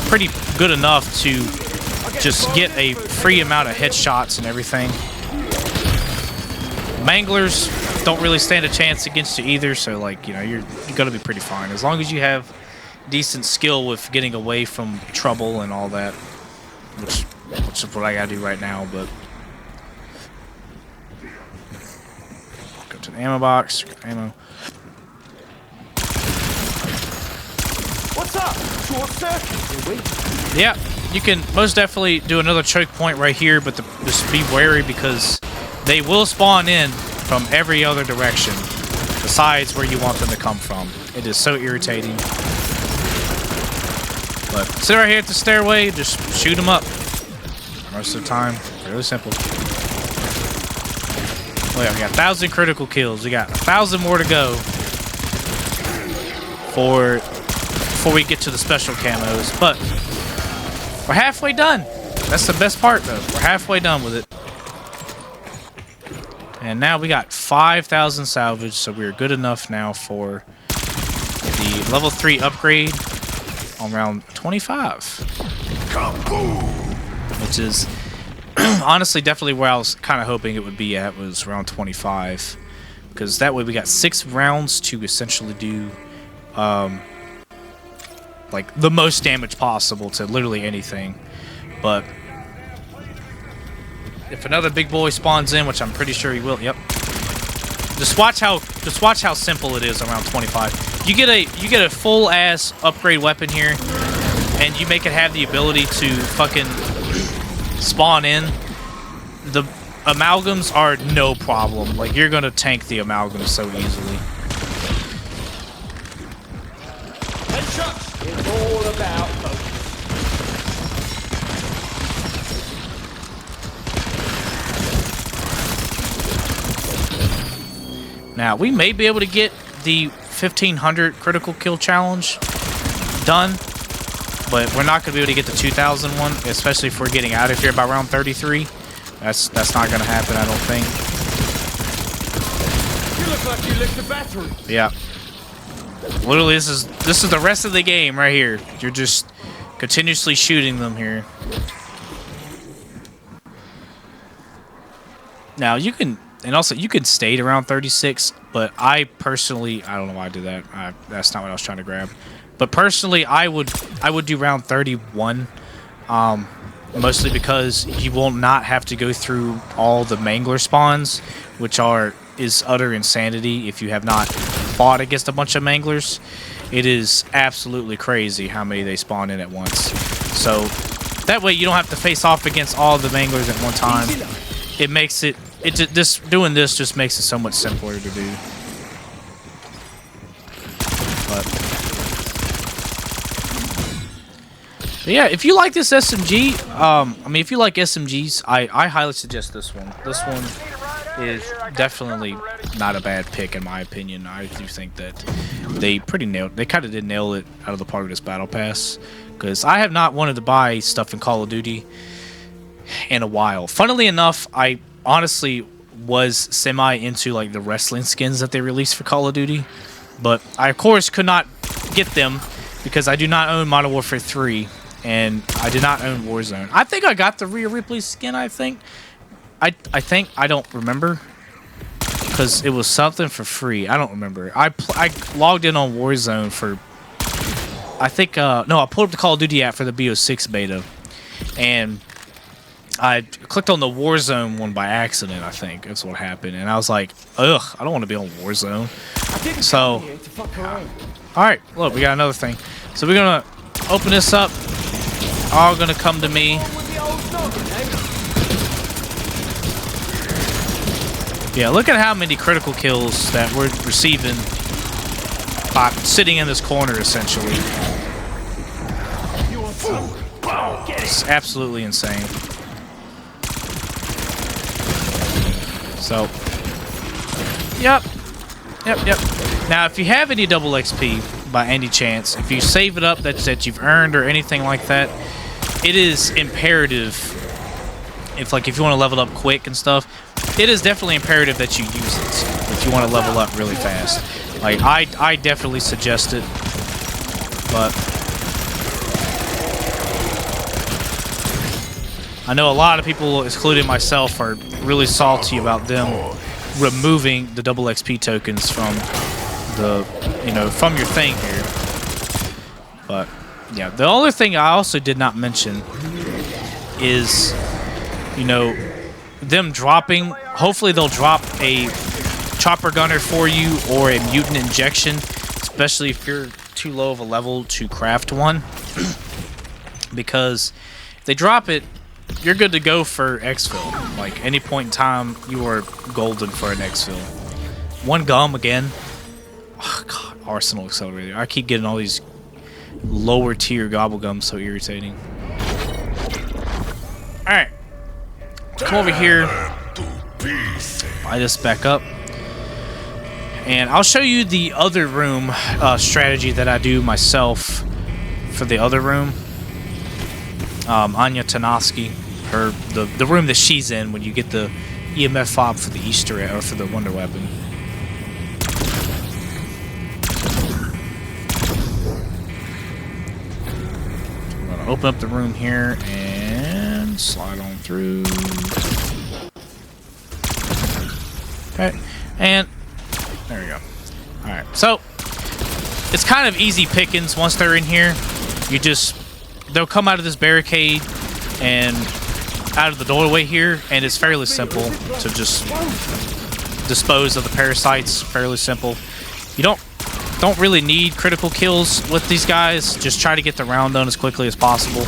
pretty good enough to just get a free amount of headshots and everything. Manglers don't really stand a chance against you either, so like, you know, you're gonna be pretty fine as long as you have decent skill with getting away from trouble and all that, which is what I gotta do right now. But go to the ammo box, ammo. What's up? Short circuit. Yeah, you can most definitely do another choke point right here, but just be wary because they will spawn in from every other direction besides where you want them to come from. It is so irritating. But sit right here at the stairway, just shoot them up. Most of the time, really simple. Oh yeah, we got 1,000 critical kills. We got 1,000 more to go before we get to the special camos. But we're halfway done. That's the best part, though. We're halfway done with it. And now we got 5,000 salvage, so we're good enough now for the level 3 upgrade on round 25. Kaboom! which is honestly definitely where I was kind of hoping it would be at, was around 25, because that way we got 6 rounds to essentially do like the most damage possible to literally anything. But if another big boy spawns in, which I'm pretty sure he will, yep. Just watch how simple it is around 25. You get a full ass upgrade weapon here, and you make it have the ability to fucking spawn in. The amalgams are no problem. Like, you're gonna tank the amalgams so easily. Headshots is all about focus. Now, we may be able to get the 1500 critical kill challenge done, but we're not going to be able to get the 2000 one, especially if we're getting out of here by round 33. That's not going to happen, I don't think. You look like you licked the bathroom. Yeah. Literally, this is the rest of the game right here. You're just continuously shooting them here. Now, you can... And also, you can stay to around 36, but I personally, I don't know why I did that. That's not what I was trying to grab. But personally, I would do round 31, mostly because you will not have to go through all the mangler spawns, which is utter insanity if you have not fought against a bunch of manglers. It is absolutely crazy how many they spawn in at once. So that way you don't have to face off against all the manglers at one time. It makes it... doing this just makes it so much simpler to do. But yeah, if you like this SMG, I mean, if you like SMGs, I highly suggest this one. This one is definitely not a bad pick in my opinion. I do think that they kind of did nail it out of the park with this battle pass, because I have not wanted to buy stuff in Call of Duty in a while. Funnily enough, I honestly was semi into like the wrestling skins that they released for Call of Duty, but I of course could not get them because I do not own Modern Warfare 3 and I do not own Warzone. I think I got the Rhea Ripley skin. I think I don't remember, because it was something for free. I don't remember. I logged in on Warzone for, I think no, I pulled up the Call of Duty app for the BO6 beta, and I clicked on the Warzone one by accident, I think. That's what happened. And I was like, ugh, I don't want to be on Warzone. So, alright, look, we got another thing. So we're going to open this up. All going to come to me. Yeah, look at how many critical kills that we're receiving by sitting in this corner, essentially. It's absolutely insane. So, yep. Now, if you have any double XP by any chance, if you save it up that you've earned or anything like that, it is imperative. If you want to level up quick and stuff, it is definitely imperative that you use it if you want to level up really fast. Like I definitely suggest it, but I know a lot of people, including myself, are really salty about them removing the double XP tokens from the, from your thing here. But yeah, the other thing I also did not mention is, them dropping. Hopefully they'll drop a chopper gunner for you or a mutant injection, especially if you're too low of a level to craft one. Because if they drop it, you're good to go for exfil. Like, any point in time, you are golden for an exfil. One gum again. Oh, God, Arsenal Accelerator. I keep getting all these lower tier gobblegums, so irritating. Alright. Come over here. Buy this back up. And I'll show you the other room strategy that I do myself for the other room. Anya Tanoski, the room that she's in when you get the EMF fob for the Easter egg, or for the Wonder Weapon. I'm gonna open up the room here and slide on through. Okay, and there we go. Alright, so it's kind of easy pickings once they're in here. They'll come out of this barricade and out of the doorway here, and it's fairly simple to just dispose of the parasites. Fairly simple. You don't really need critical kills with these guys. Just try to get the round done as quickly as possible.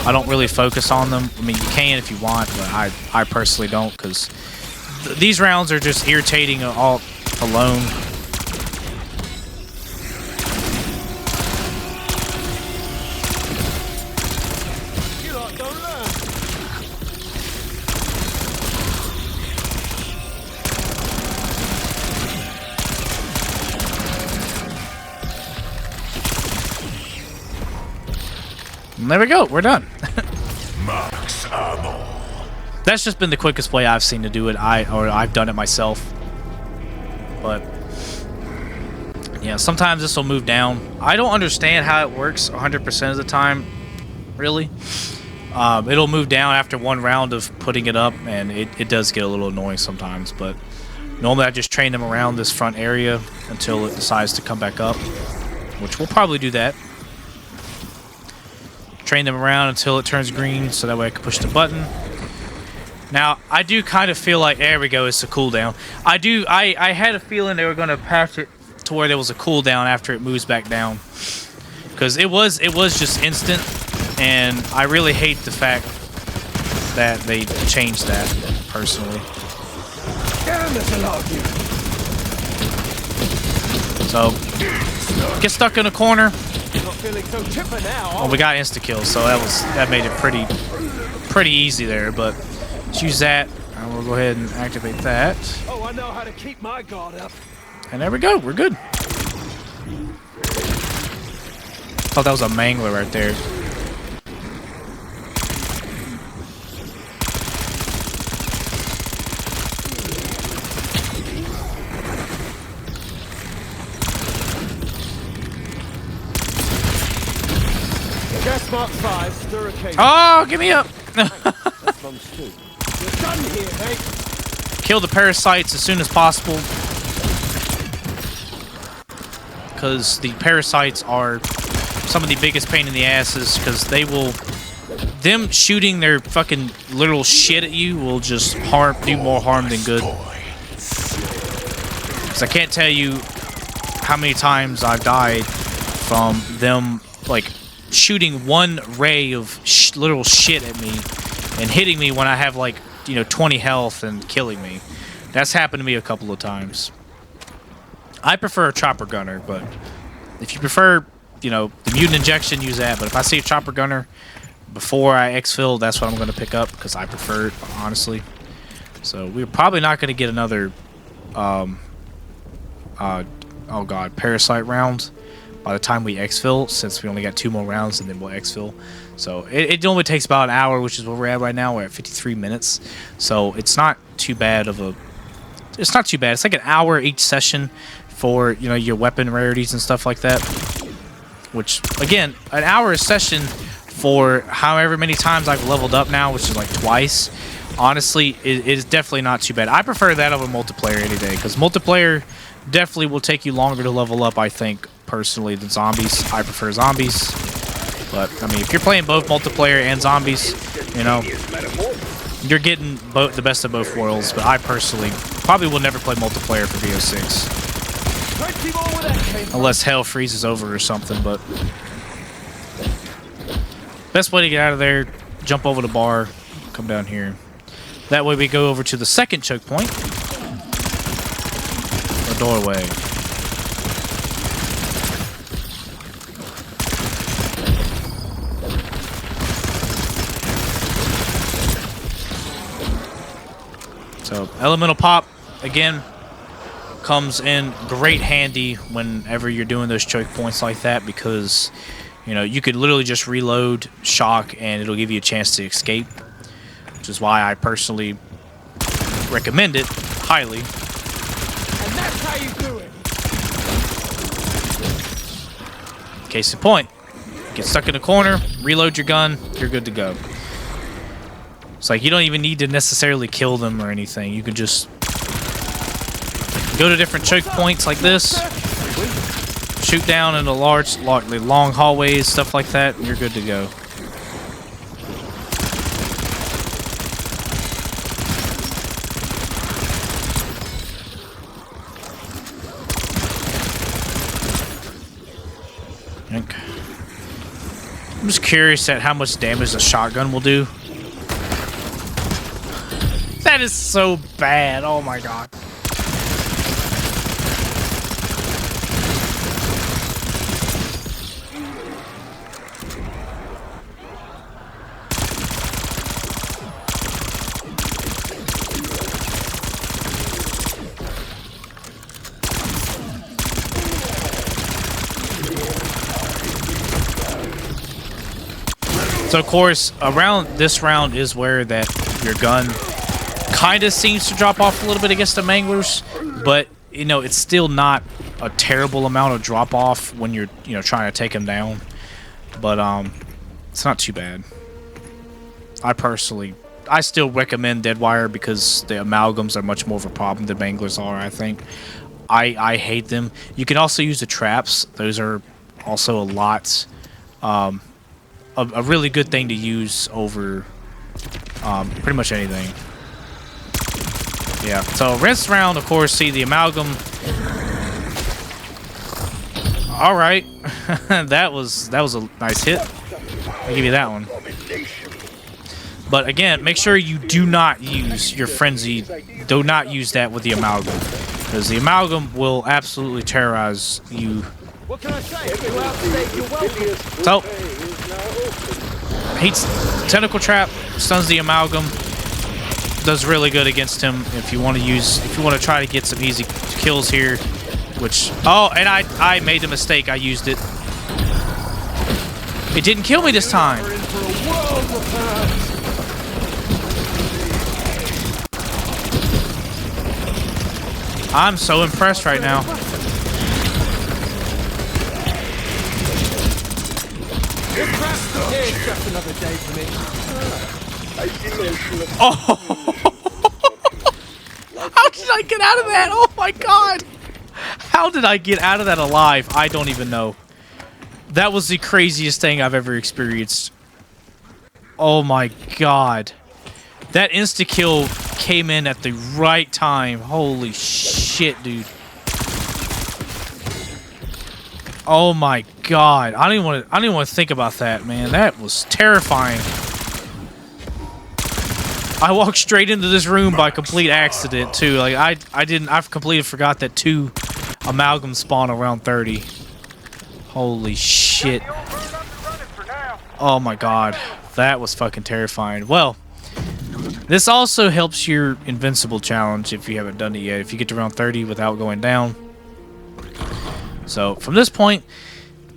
I don't really focus on them. I mean, you can if you want, but I personally don't, because these rounds are just irritating all alone. And there we go. We're done. Max ammo. That's just been the quickest way I've seen to do it. I've done it myself. But yeah, sometimes this will move down. I don't understand how it works 100% of the time, really. It'll move down after one round of putting it up, and it does get a little annoying sometimes. But normally I just train them around this front area until it decides to come back up, which we'll probably do that. Train them around until it turns green, so that way I can push the button. Now, I do kind of feel like, there we go, it's a cooldown. I had a feeling they were going to patch it to where there was a cooldown after it moves back down. Because it was just instant, and I really hate the fact that they changed that, personally. So, get stuck in a corner. Well, we got insta kill, so that made it pretty easy there. But let's use that, and we'll go ahead and activate that. Oh, I know how to keep my guard up. And there we go. We're good. Thought that was a mangler right there. Gas Mark 5, stir occasion. Oh, get me up! You're done here, mate. Kill the parasites as soon as possible, because the parasites are some of the biggest pain in the asses, because them shooting their fucking literal shit at you will just do more harm than good. Because I can't tell you how many times I've died from them, like, shooting one ray of literal shit at me and hitting me when I have, like, 20 health and killing me. That's happened to me a couple of times. I prefer a chopper gunner, but if you prefer, the mutant injection, use that. But if I see a chopper gunner before I exfil, that's what I'm going to pick up, because I prefer it, honestly. So we're probably not going to get another oh god, parasite round by the time we exfil, since we only got 2 more rounds and then we'll exfil. So it only takes about an hour, which is where we're at right now. We're at 53 minutes. So it's not too bad of a... It's not too bad. It's like an hour each session for, your weapon rarities and stuff like that. Which, again, an hour a session for however many times I've leveled up now, which is like twice. Honestly, it is definitely not too bad. I prefer that over multiplayer any day, because multiplayer definitely will take you longer to level up, I think, personally, than zombies. I prefer zombies. But, I mean, if you're playing both multiplayer and zombies, you're getting the best of both worlds. But I personally probably will never play multiplayer for BO6. Unless hell freezes over or something, but... Best way to get out of there, jump over the bar, come down here. That way we go over to the second choke point. The doorway. So, elemental pop, again, comes in great handy whenever you're doing those choke points like that, because, you could literally just reload, shock, and it'll give you a chance to escape, which is why I personally recommend it highly. And that's how you do it. Case in point, get stuck in a corner, reload your gun, you're good to go. It's like you don't even need to necessarily kill them or anything. You can just go to different choke points like this, shoot down into long hallways, stuff like that, and you're good to go. Okay. I'm just curious at how much damage the shotgun will do. That is so bad. Oh my god. So of course, around this round is where that your gun kind of seems to drop off a little bit against the manglers, but you know it's still not a terrible amount of drop off when you're trying to take them down. But it's not too bad. I still recommend Deadwire because the amalgams are much more of a problem than manglers are. I think I hate them. You can also use the traps. Those are also a lot. A really good thing to use over pretty much anything. Yeah, so rinse round, of course, see the amalgam. Alright. that was a nice hit. I'll give you that one. But again, make sure you do not use your frenzy. Do not use that with the amalgam. Because the amalgam will absolutely terrorize you. What can I say? You outstayed your welcome. So, heats tentacle trap, stuns the amalgam, does really good against him if you want to try to get some easy kills here. Which and I made a mistake. I used it. It didn't kill me this time. I'm so impressed right now. It's just another day for me. Oh! How did I get out of that? Oh my god! How did I get out of that alive? I don't even know. That was the craziest thing I've ever experienced. Oh my god. That insta-kill came in at the right time. Holy shit, dude. Oh my god. I don't even want to think about that, man. That was terrifying. I walked straight into this room by complete accident too. Like I've completely forgot that 2 amalgams spawn around 30. Holy shit. Oh my god. That was fucking terrifying. Well, this also helps your invincible challenge if you haven't done it yet. If you get to round 30 without going down. So from this point,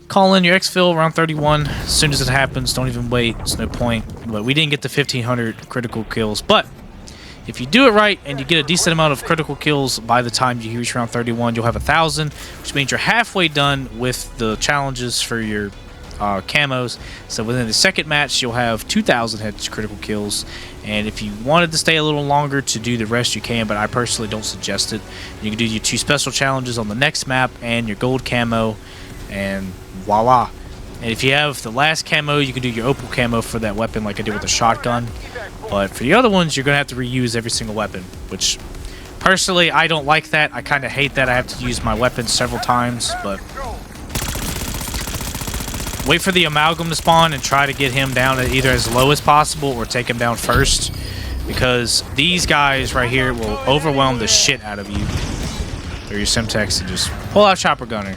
call in your exfil around 31. As soon as it happens, don't even wait. It's no point. But we didn't get the 1,500 critical kills. But if you do it right and you get a decent amount of critical kills by the time you reach round 31, you'll have 1,000, which means you're halfway done with the challenges for your camos. So within the second match, you'll have 2,000 heads critical kills. And if you wanted to stay a little longer to do the rest, you can, but I personally don't suggest it. You can do your 2 special challenges on the next map and your gold camo, and voila. And if you have the last camo, you can do your opal camo for that weapon like I did with the shotgun. But for the other ones, you're going to have to reuse every single weapon, which personally, I don't like that. I kind of hate that I have to use my weapons several times, but wait for the amalgam to spawn and try to get him down at either as low as possible or take him down first, because these guys right here will overwhelm the shit out of you. Or your Simtex and just pull out Chopper Gunner.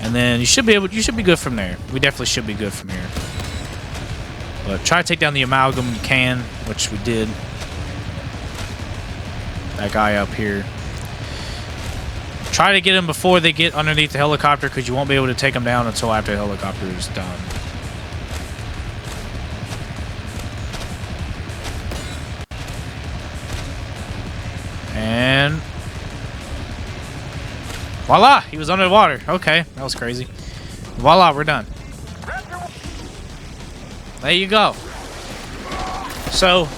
And then you should be good from there. We definitely should be good from here. But try to take down the amalgam you can, which we did. That guy up here. Try to get him before they get underneath the helicopter, because you won't be able to take him down until after the helicopter is done. And voila! He was under the water. Okay, that was crazy. Voila, we're done. There you go. So,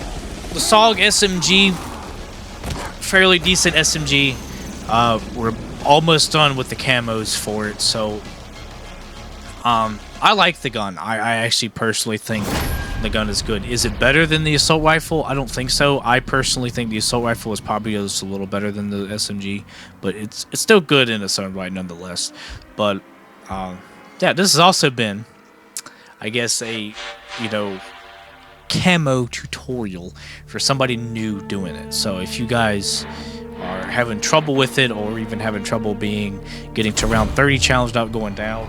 the Saug SMG, fairly decent SMG. We're almost done with the camos for it, so I like the gun. I actually personally think the gun is good. Is it better than the assault rifle? I don't think so. I personally think the assault rifle is probably just a little better than the SMG, but it's still good in its own right nonetheless. But yeah, this has also been, I guess, a camo tutorial for somebody new doing it. So if you guys are having trouble with it, or even having trouble getting to round 30 challenge without going down,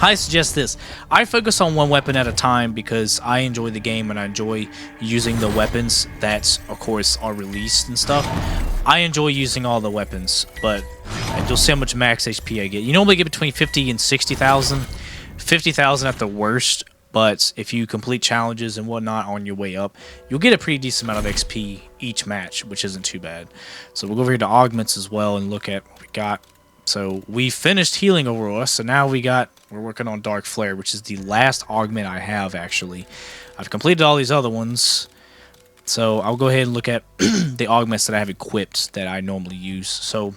I suggest this. I focus on one weapon at a time because I enjoy the game and I enjoy using the weapons that, of course, are released and stuff. I enjoy using all the weapons, but you'll see how much max HP I get. You normally get between 50 and 60,000. 50,000 at the worst, but if you complete challenges and whatnot on your way up, you'll get a pretty decent amount of XP each match, which isn't too bad. So we'll go over here to augments as well and look at what we got. So we finished healing Aurora, so now we're working on Dark Flare, which is the last augment I have, actually. I've completed all these other ones, so I'll go ahead and look at the augments that I have equipped that I normally use. So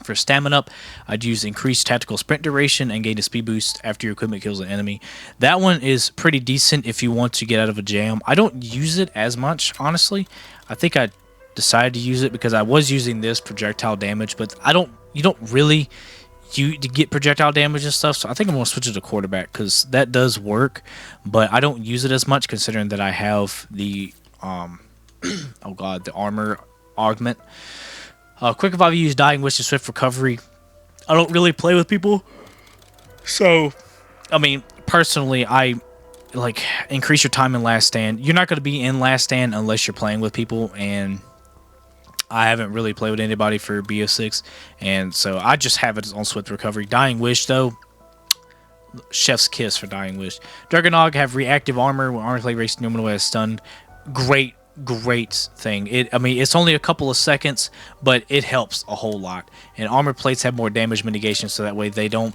for stamina up, I'd use increased tactical sprint duration and gain a speed boost after your equipment kills an enemy. That one is pretty decent if you want to get out of a jam. I don't use it as much, honestly. I think I decided to use it because I was using this projectile damage, but you don't really to get projectile damage and stuff, so I think I'm going to switch it to quarterback because that does work, but I don't use it as much considering that I have the the armor augment. Quick revive, use Dying Wish and Swift Recovery. I don't really play with people, so I mean, personally, I like increase your time in Last Stand. You're not going to be in Last Stand unless you're playing with people, and I haven't really played with anybody for BO6, and so I just have it on Swift Recovery. Dying Wish, though, chef's kiss for Dying Wish. Dragonog have reactive armor when armor plate race normal way is stunned. Great thing. I mean, it's only a couple of seconds, but it helps a whole lot. And armor plates have more damage mitigation, so that way they don't,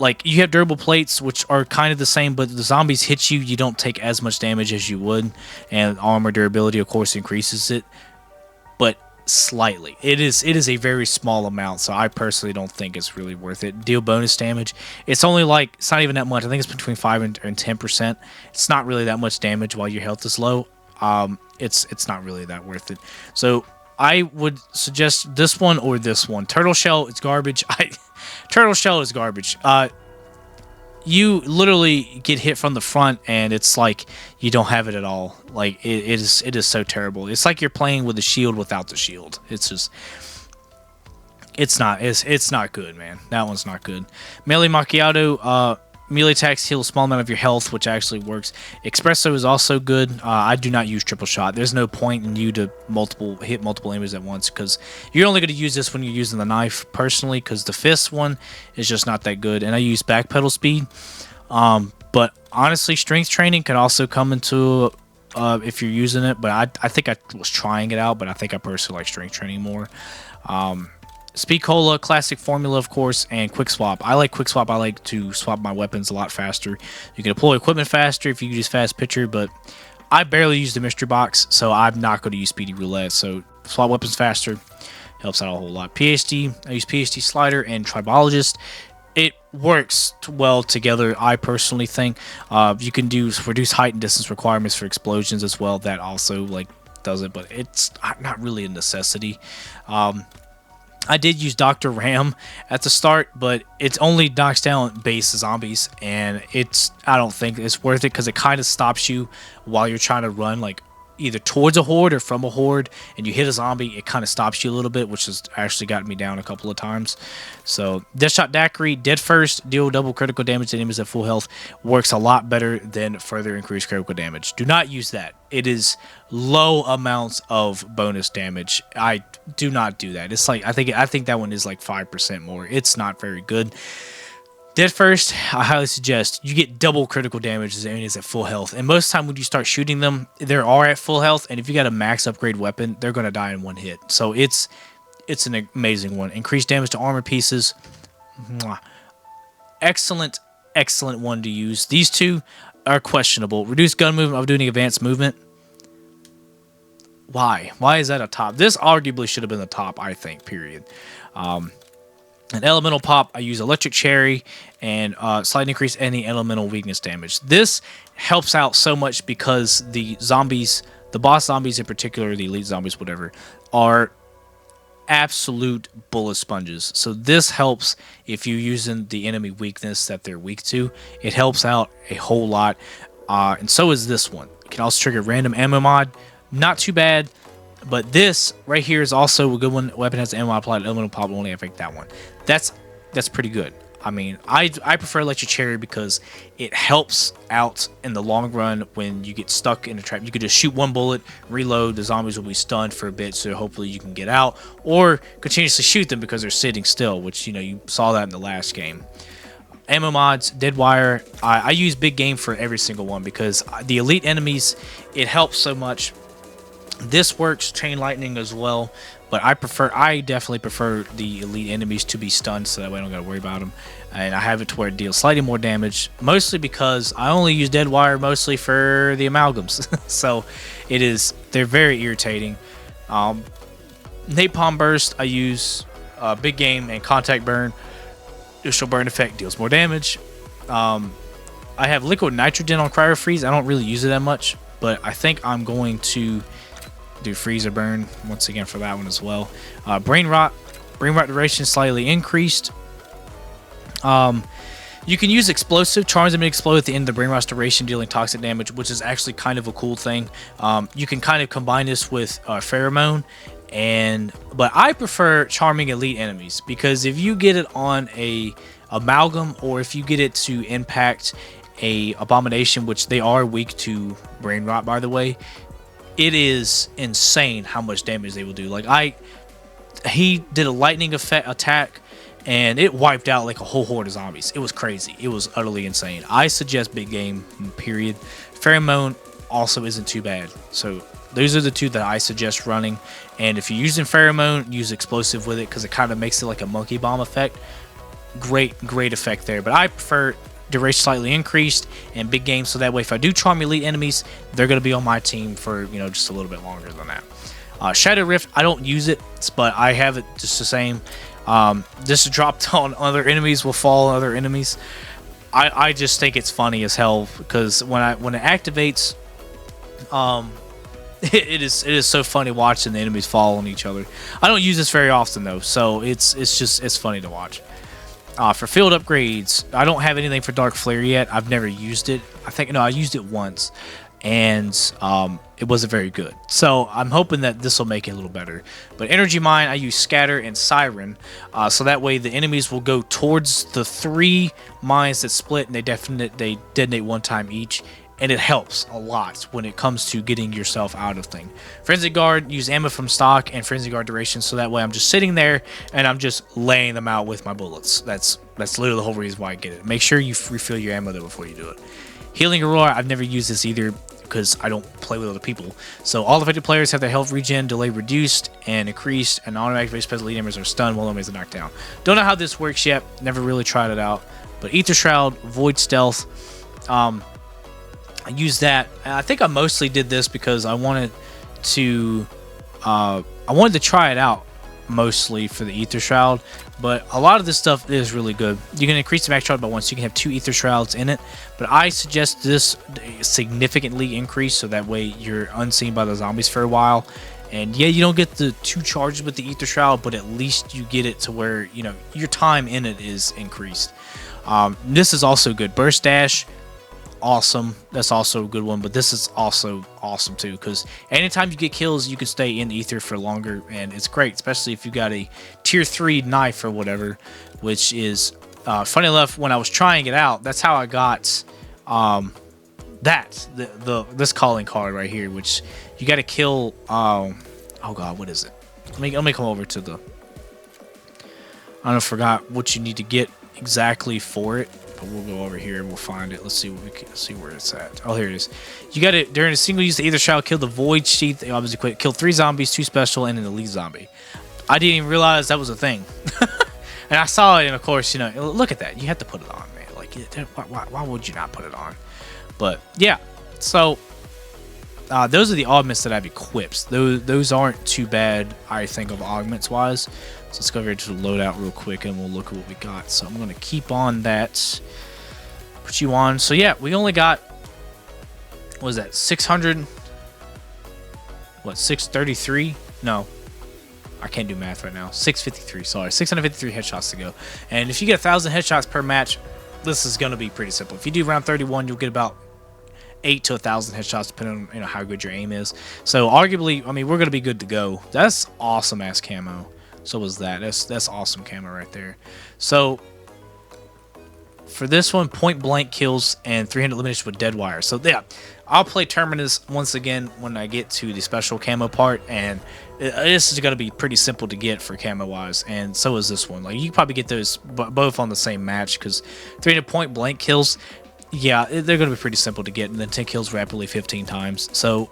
like, you have durable plates, which are kind of the same, but the zombies hit you, you don't take as much damage as you would, and armor durability, of course, increases it, but slightly. It is a very small amount, so I personally don't think it's really worth it. Deal bonus damage. It's only like, it's not even that much. I think it's between 5 and 10%. It's not really that much damage while your health is low. It's not really that worth it. So I would suggest this one or this one. Turtle Shell is garbage. Turtle Shell is garbage. You literally get hit from the front, and it's like you don't have it at all. Like it is so terrible. It's like you're playing with a shield without the shield. It's just, it's not good, man. That one's not good. Melee Macchiato. Melee attacks heal a small amount of your health, which actually works. Espresso is also good. I do not use triple shot. There's no point in you to hit multiple enemies at once, because you're only going to use this when you're using the knife, personally, because the fist one is just not that good. And I use backpedal speed. But honestly, strength training can also come into if you're using it. But I think I was trying it out, but I think I personally like strength training more. Speed Cola, classic formula, of course, and quick swap. I like quick swap. I like to swap my weapons a lot faster. You can deploy equipment faster if you use fast pitcher, but I barely use the mystery box, so I'm not going to use speedy roulette. So swap weapons faster helps out a whole lot. PhD, I use PhD slider and tribologist. It works well together, I personally think. You can do reduce height and distance requirements for explosions as well. That also does it, but it's not really a necessity. I did use Dr. Ram at the start, but it only knocks down base zombies, and I don't think it's worth it because it kind of stops you while you're trying to run, like, either towards a horde or from a horde, and you hit a zombie, it kind of stops you a little bit, which has actually gotten me down a couple of times. So Deathshot Daiquiri, dead first, deal double critical damage to enemies at full health, works a lot better than further increased critical damage. Do not use that. It is low amounts of bonus damage. I do not do that. It's like, I think that one is like 5% more. It's not very good. Dead first, I highly suggest you get double critical damage as enemies at full health. And most of the time when you start shooting them, they are at full health. And if you got a max upgrade weapon, they're going to die in one hit. So it's an amazing one. Increased damage to armor pieces. Mwah. Excellent one to use. These two are questionable. Reduced gun movement while doing advanced movement. Why is that a top? This arguably should have been the top, I think, period. An elemental pop, I use electric cherry and slight increase any elemental weakness damage. This helps out so much because the zombies, the boss zombies in particular, the elite zombies, whatever, are absolute bullet sponges. So this helps if you're using the enemy weakness that they're weak to. It helps out a whole lot. And so is this one. It can also trigger random ammo mod. Not too bad. But this right here is also a good one. Weapon has ammo applied. Elemental pop will only affect that one. That's pretty good. I mean, I prefer electric cherry because it helps out in the long run when you get stuck in a trap. You could just shoot one bullet, reload, the zombies will be stunned for a bit, so hopefully you can get out, or continuously shoot them because they're sitting still, which, you know, you saw that in the last game. Ammo mods, dead wire. I use big game for every single one because the elite enemies, it helps so much. This works, chain lightning as well, but I definitely prefer the elite enemies to be stunned, so that way I don't gotta worry about them. And I have it to where it deals slightly more damage, mostly because I only use dead wire mostly for the amalgams. So they're very irritating. Napalm burst, I use big game and contact burn. Initial burn effect deals more damage. I have liquid nitrogen on cryo freeze. I don't really use it that much, but I think I'm going to do freeze or burn once again for that one as well. Brain rot duration slightly increased. You can use explosive charms that explode at the end of the brain rot duration, dealing toxic damage, which is actually kind of a cool thing. You can kind of combine this with pheromone, but I prefer charming elite enemies because if you get it on a amalgam, or if you get it to impact a abomination, which they are weak to brain rot, by the way, it is insane how much damage they will do. Like he did a lightning effect attack and it wiped out like a whole horde of zombies. It was crazy. It was utterly insane. I suggest big game, period. Pheromone also isn't too bad. So those are the two that I suggest running. And if you're using pheromone, use explosive with it because it kind of makes it like a monkey bomb effect. Great effect there. But I prefer duration slightly increased and big game, so that way if I do charm elite enemies, they're going to be on my team for, you know, just a little bit longer than that. Shadow Rift, I don't use it, but I have it just the same. This is dropped on other enemies, will fall on other enemies. I just think it's funny as hell because when it activates, it is so funny watching the enemies fall on each other. I don't use this very often though, so it's funny to watch. For field upgrades, I don't have anything for Dark Flare yet. I've never used it. I used it once, and it wasn't very good. So I'm hoping that this will make it a little better. But Energy Mine, I use Scatter and Siren, so that way the enemies will go towards the 3 mines that split, and they detonate one time each. And it helps a lot when it comes to getting yourself out of thing. Frenzy Guard, use ammo from stock and Frenzy Guard duration, so that way I'm just sitting there and I'm just laying them out with my bullets. That's literally the whole reason why I get it. Make sure you refill your ammo though before you do it. Healing Aurora, I've never used this either because I don't play with other people. So all affected players have their health regen delay reduced and increased, and automatic special elite enemies are stunned while enemies are knocked down. Don't know how this works yet. Never really tried it out. But Ether Shroud, Void Stealth. I used that. And I think I mostly did this because I wanted to try it out mostly for the Ether Shroud, but a lot of this stuff is really good. You can increase the max shroud by 1, so you can have 2 Ether Shrouds in it, but I suggest this significantly increase so that way you're unseen by the zombies for a while. And yeah, you don't get the 2 charges with the Ether Shroud, but at least you get it to where, you know, your time in it is increased. This is also good. Burst Dash, awesome. That's also a good one, but this is also awesome too, because anytime you get kills, you can stay in ether for longer, and it's great, especially if you got a tier 3 knife or whatever, which is funny enough, when I was trying it out, that's how I got this calling card right here, which you got to kill. Oh god, what is it? Let me come over to the, I forgot what you need to get exactly for it. We'll go over here and we'll find it. Let's see where it's at. Oh, here it is. You got it during a single use. The Ether Shroud kill the Void Sheath. They obviously quit. Kill 3 zombies, 2 special, and an elite zombie. I didn't even realize that was a thing. And I saw it, and of course, you know, look at that. You have to put it on, man. Like, why would you not put it on? But yeah, so those are the augments that I've equipped. Those aren't too bad, I think, of augments wise. So let's go over here to the loadout real quick and we'll look at what we got. So I'm gonna keep on that. Put you on. So yeah, we only got, what was that, 600? What, 633? No, I can't do math right now. 653, sorry. 653 headshots to go. And if you get 1,000 headshots per match, this is gonna be pretty simple. If you do round 31, you'll get about 8 to 1,000 headshots, depending on how good your aim is. So arguably, I mean, we're gonna be good to go. That's awesome ass camo. So was that. That's awesome camo right there. So for this one, point blank kills and 300 elimination with dead wire. So yeah, I'll play Terminus once again when I get to the special camo part, and this is gonna be pretty simple to get for camo wise, and so is this one. Like, you can probably get those both on the same match, because 300 point blank kills, yeah, they're gonna be pretty simple to get, and then 10 kills rapidly 15 times. So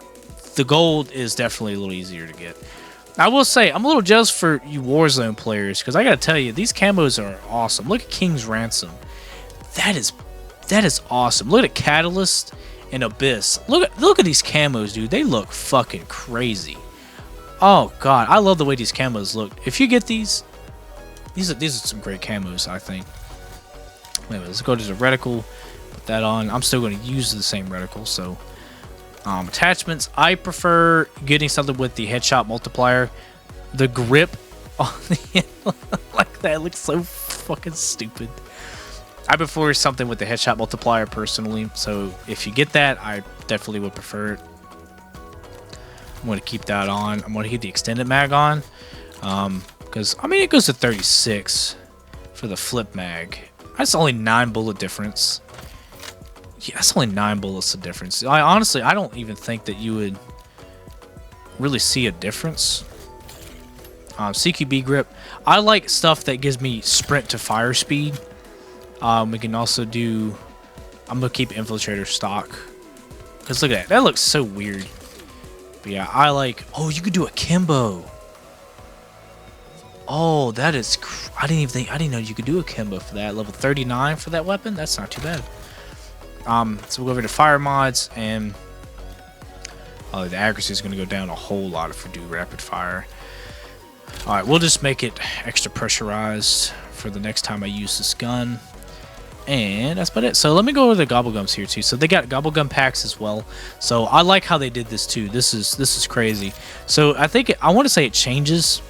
the gold is definitely a little easier to get. I will say, I'm a little jealous for you Warzone players, because I gotta tell you, these camos are awesome. Look at King's Ransom. That is awesome. Look at Catalyst and Abyss. Look at these camos, dude. They look fucking crazy. Oh god, I love the way these camos look. If you get these are some great camos, I think. Anyway, let's go to the reticle. Put that on. I'm still going to use the same reticle, so attachments. I prefer getting something with the headshot multiplier. The grip on the like that looks so fucking stupid. I prefer something with the headshot multiplier personally, so if you get that, I definitely would prefer it. I'm going to keep that on. I'm going to keep the extended mag on, because I mean it goes to 36 for the flip mag. That's only 9 bullet difference. Yeah, that's only 9 bullets of difference. Honestly, I don't even think that you would really see a difference. CQB grip. I like stuff that gives me sprint to fire speed. We can also do... I'm going to keep Infiltrator stock. Because look at that. That looks so weird. But yeah, I like... Oh, you could do a Kimbo. Oh, that is... I didn't know you could do a Kimbo for that. Level 39 for that weapon? That's not too bad. So we'll go over to fire mods, and the accuracy is going to go down a whole lot if we do rapid fire. Alright, we'll just make it extra pressurized for the next time I use this gun. And that's about it. So let me go over the gobblegums here too. So they got gobblegum packs as well. So I like how they did this too. This is crazy. So I want to say it changes,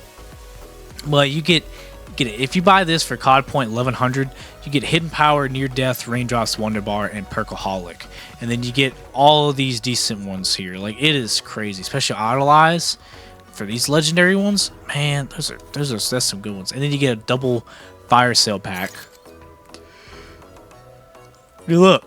but you get it. If you buy this for COD Point 1100, you get Hidden Power, Near Death, Raindrops, Wonder Bar, and Perkaholic. And then you get all of these decent ones here. Like, it is crazy, especially Idolize for these legendary ones. Man, that's some good ones. And then you get a double fire sale pack. Look,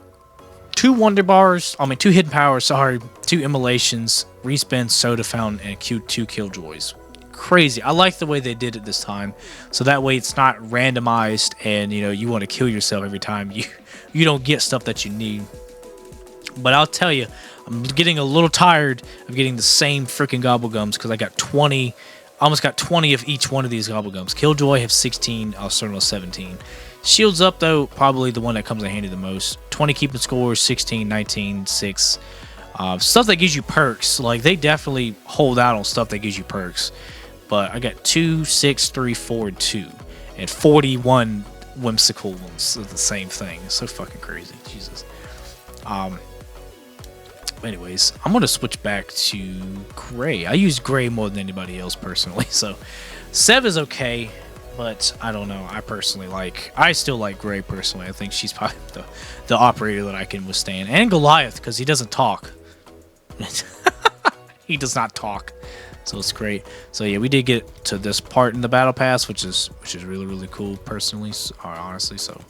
2 Wonder Bars, 2 Hidden Powers, 2 Immolations, Respin, Soda Fountain, and 2 Killjoys. Crazy. I like the way they did it this time, so that way it's not randomized and you want to kill yourself every time you don't get stuff that you need. But I'll tell you, I'm getting a little tired of getting the same freaking gobblegums, because I got 20, almost got 20 of each one of these gobblegums. Killjoy have 16, Arsenal 17. Shields Up, though, probably the one that comes in handy the most. 20 keeping scores, 16, 19, 6. Stuff that gives you perks. Like, they definitely hold out on stuff that gives you perks. But I got 2, 6, 3, 4, and 2. And 41 whimsical ones of the same thing. It's so fucking crazy. Jesus. Anyways, I'm going to switch back to Gray. I use Gray more than anybody else personally. So, Sev is okay. But I don't know. I still like Gray personally. I think she's probably the operator that I can withstand. And Goliath, because he doesn't talk. He does not talk. So it's great. So yeah, we did get to this part in the battle pass, which is really, really cool personally, or honestly. So,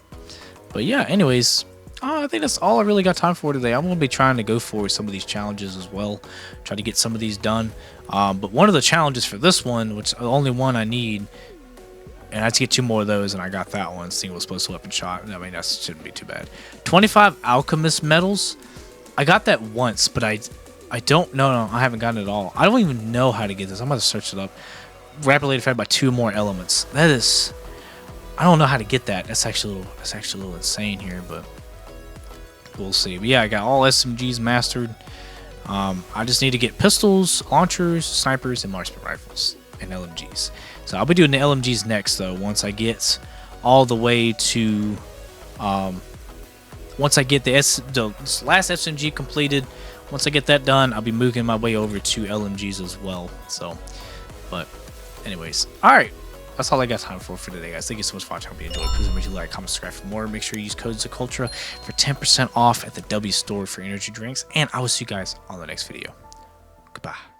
but yeah, anyways, I think that's all I really got time for today. I'm going to be trying to go for some of these challenges as well. Try to get some of these done. But one of the challenges for this one, which the only one I need, and I had to get 2 more of those, and I got that one. Single explosive weapon shot. I mean, that shouldn't be too bad. 25 alchemist medals. I got that once, but I don't know. No, I haven't gotten it at all. I don't even know how to get this. I'm going to search it up. Rapidly fed by 2 more elements. That is... I don't know how to get that. That's actually a little insane here, but we'll see. But yeah, I got all SMGs mastered. I just need to get pistols, launchers, snipers, and marksman rifles, and LMGs. So I'll be doing the LMGs next, though, once I get all the way to... once I get the last SMG completed, once I get that done, I'll be moving my way over to LMGs as well. So, but anyways, alright. That's all I got time for today, guys. Thank you so much for watching. I hope you enjoyed. Please remember to like, comment, subscribe for more. Make sure you use code Zacultra for 10% off at the W store for energy drinks. And I will see you guys on the next video. Goodbye.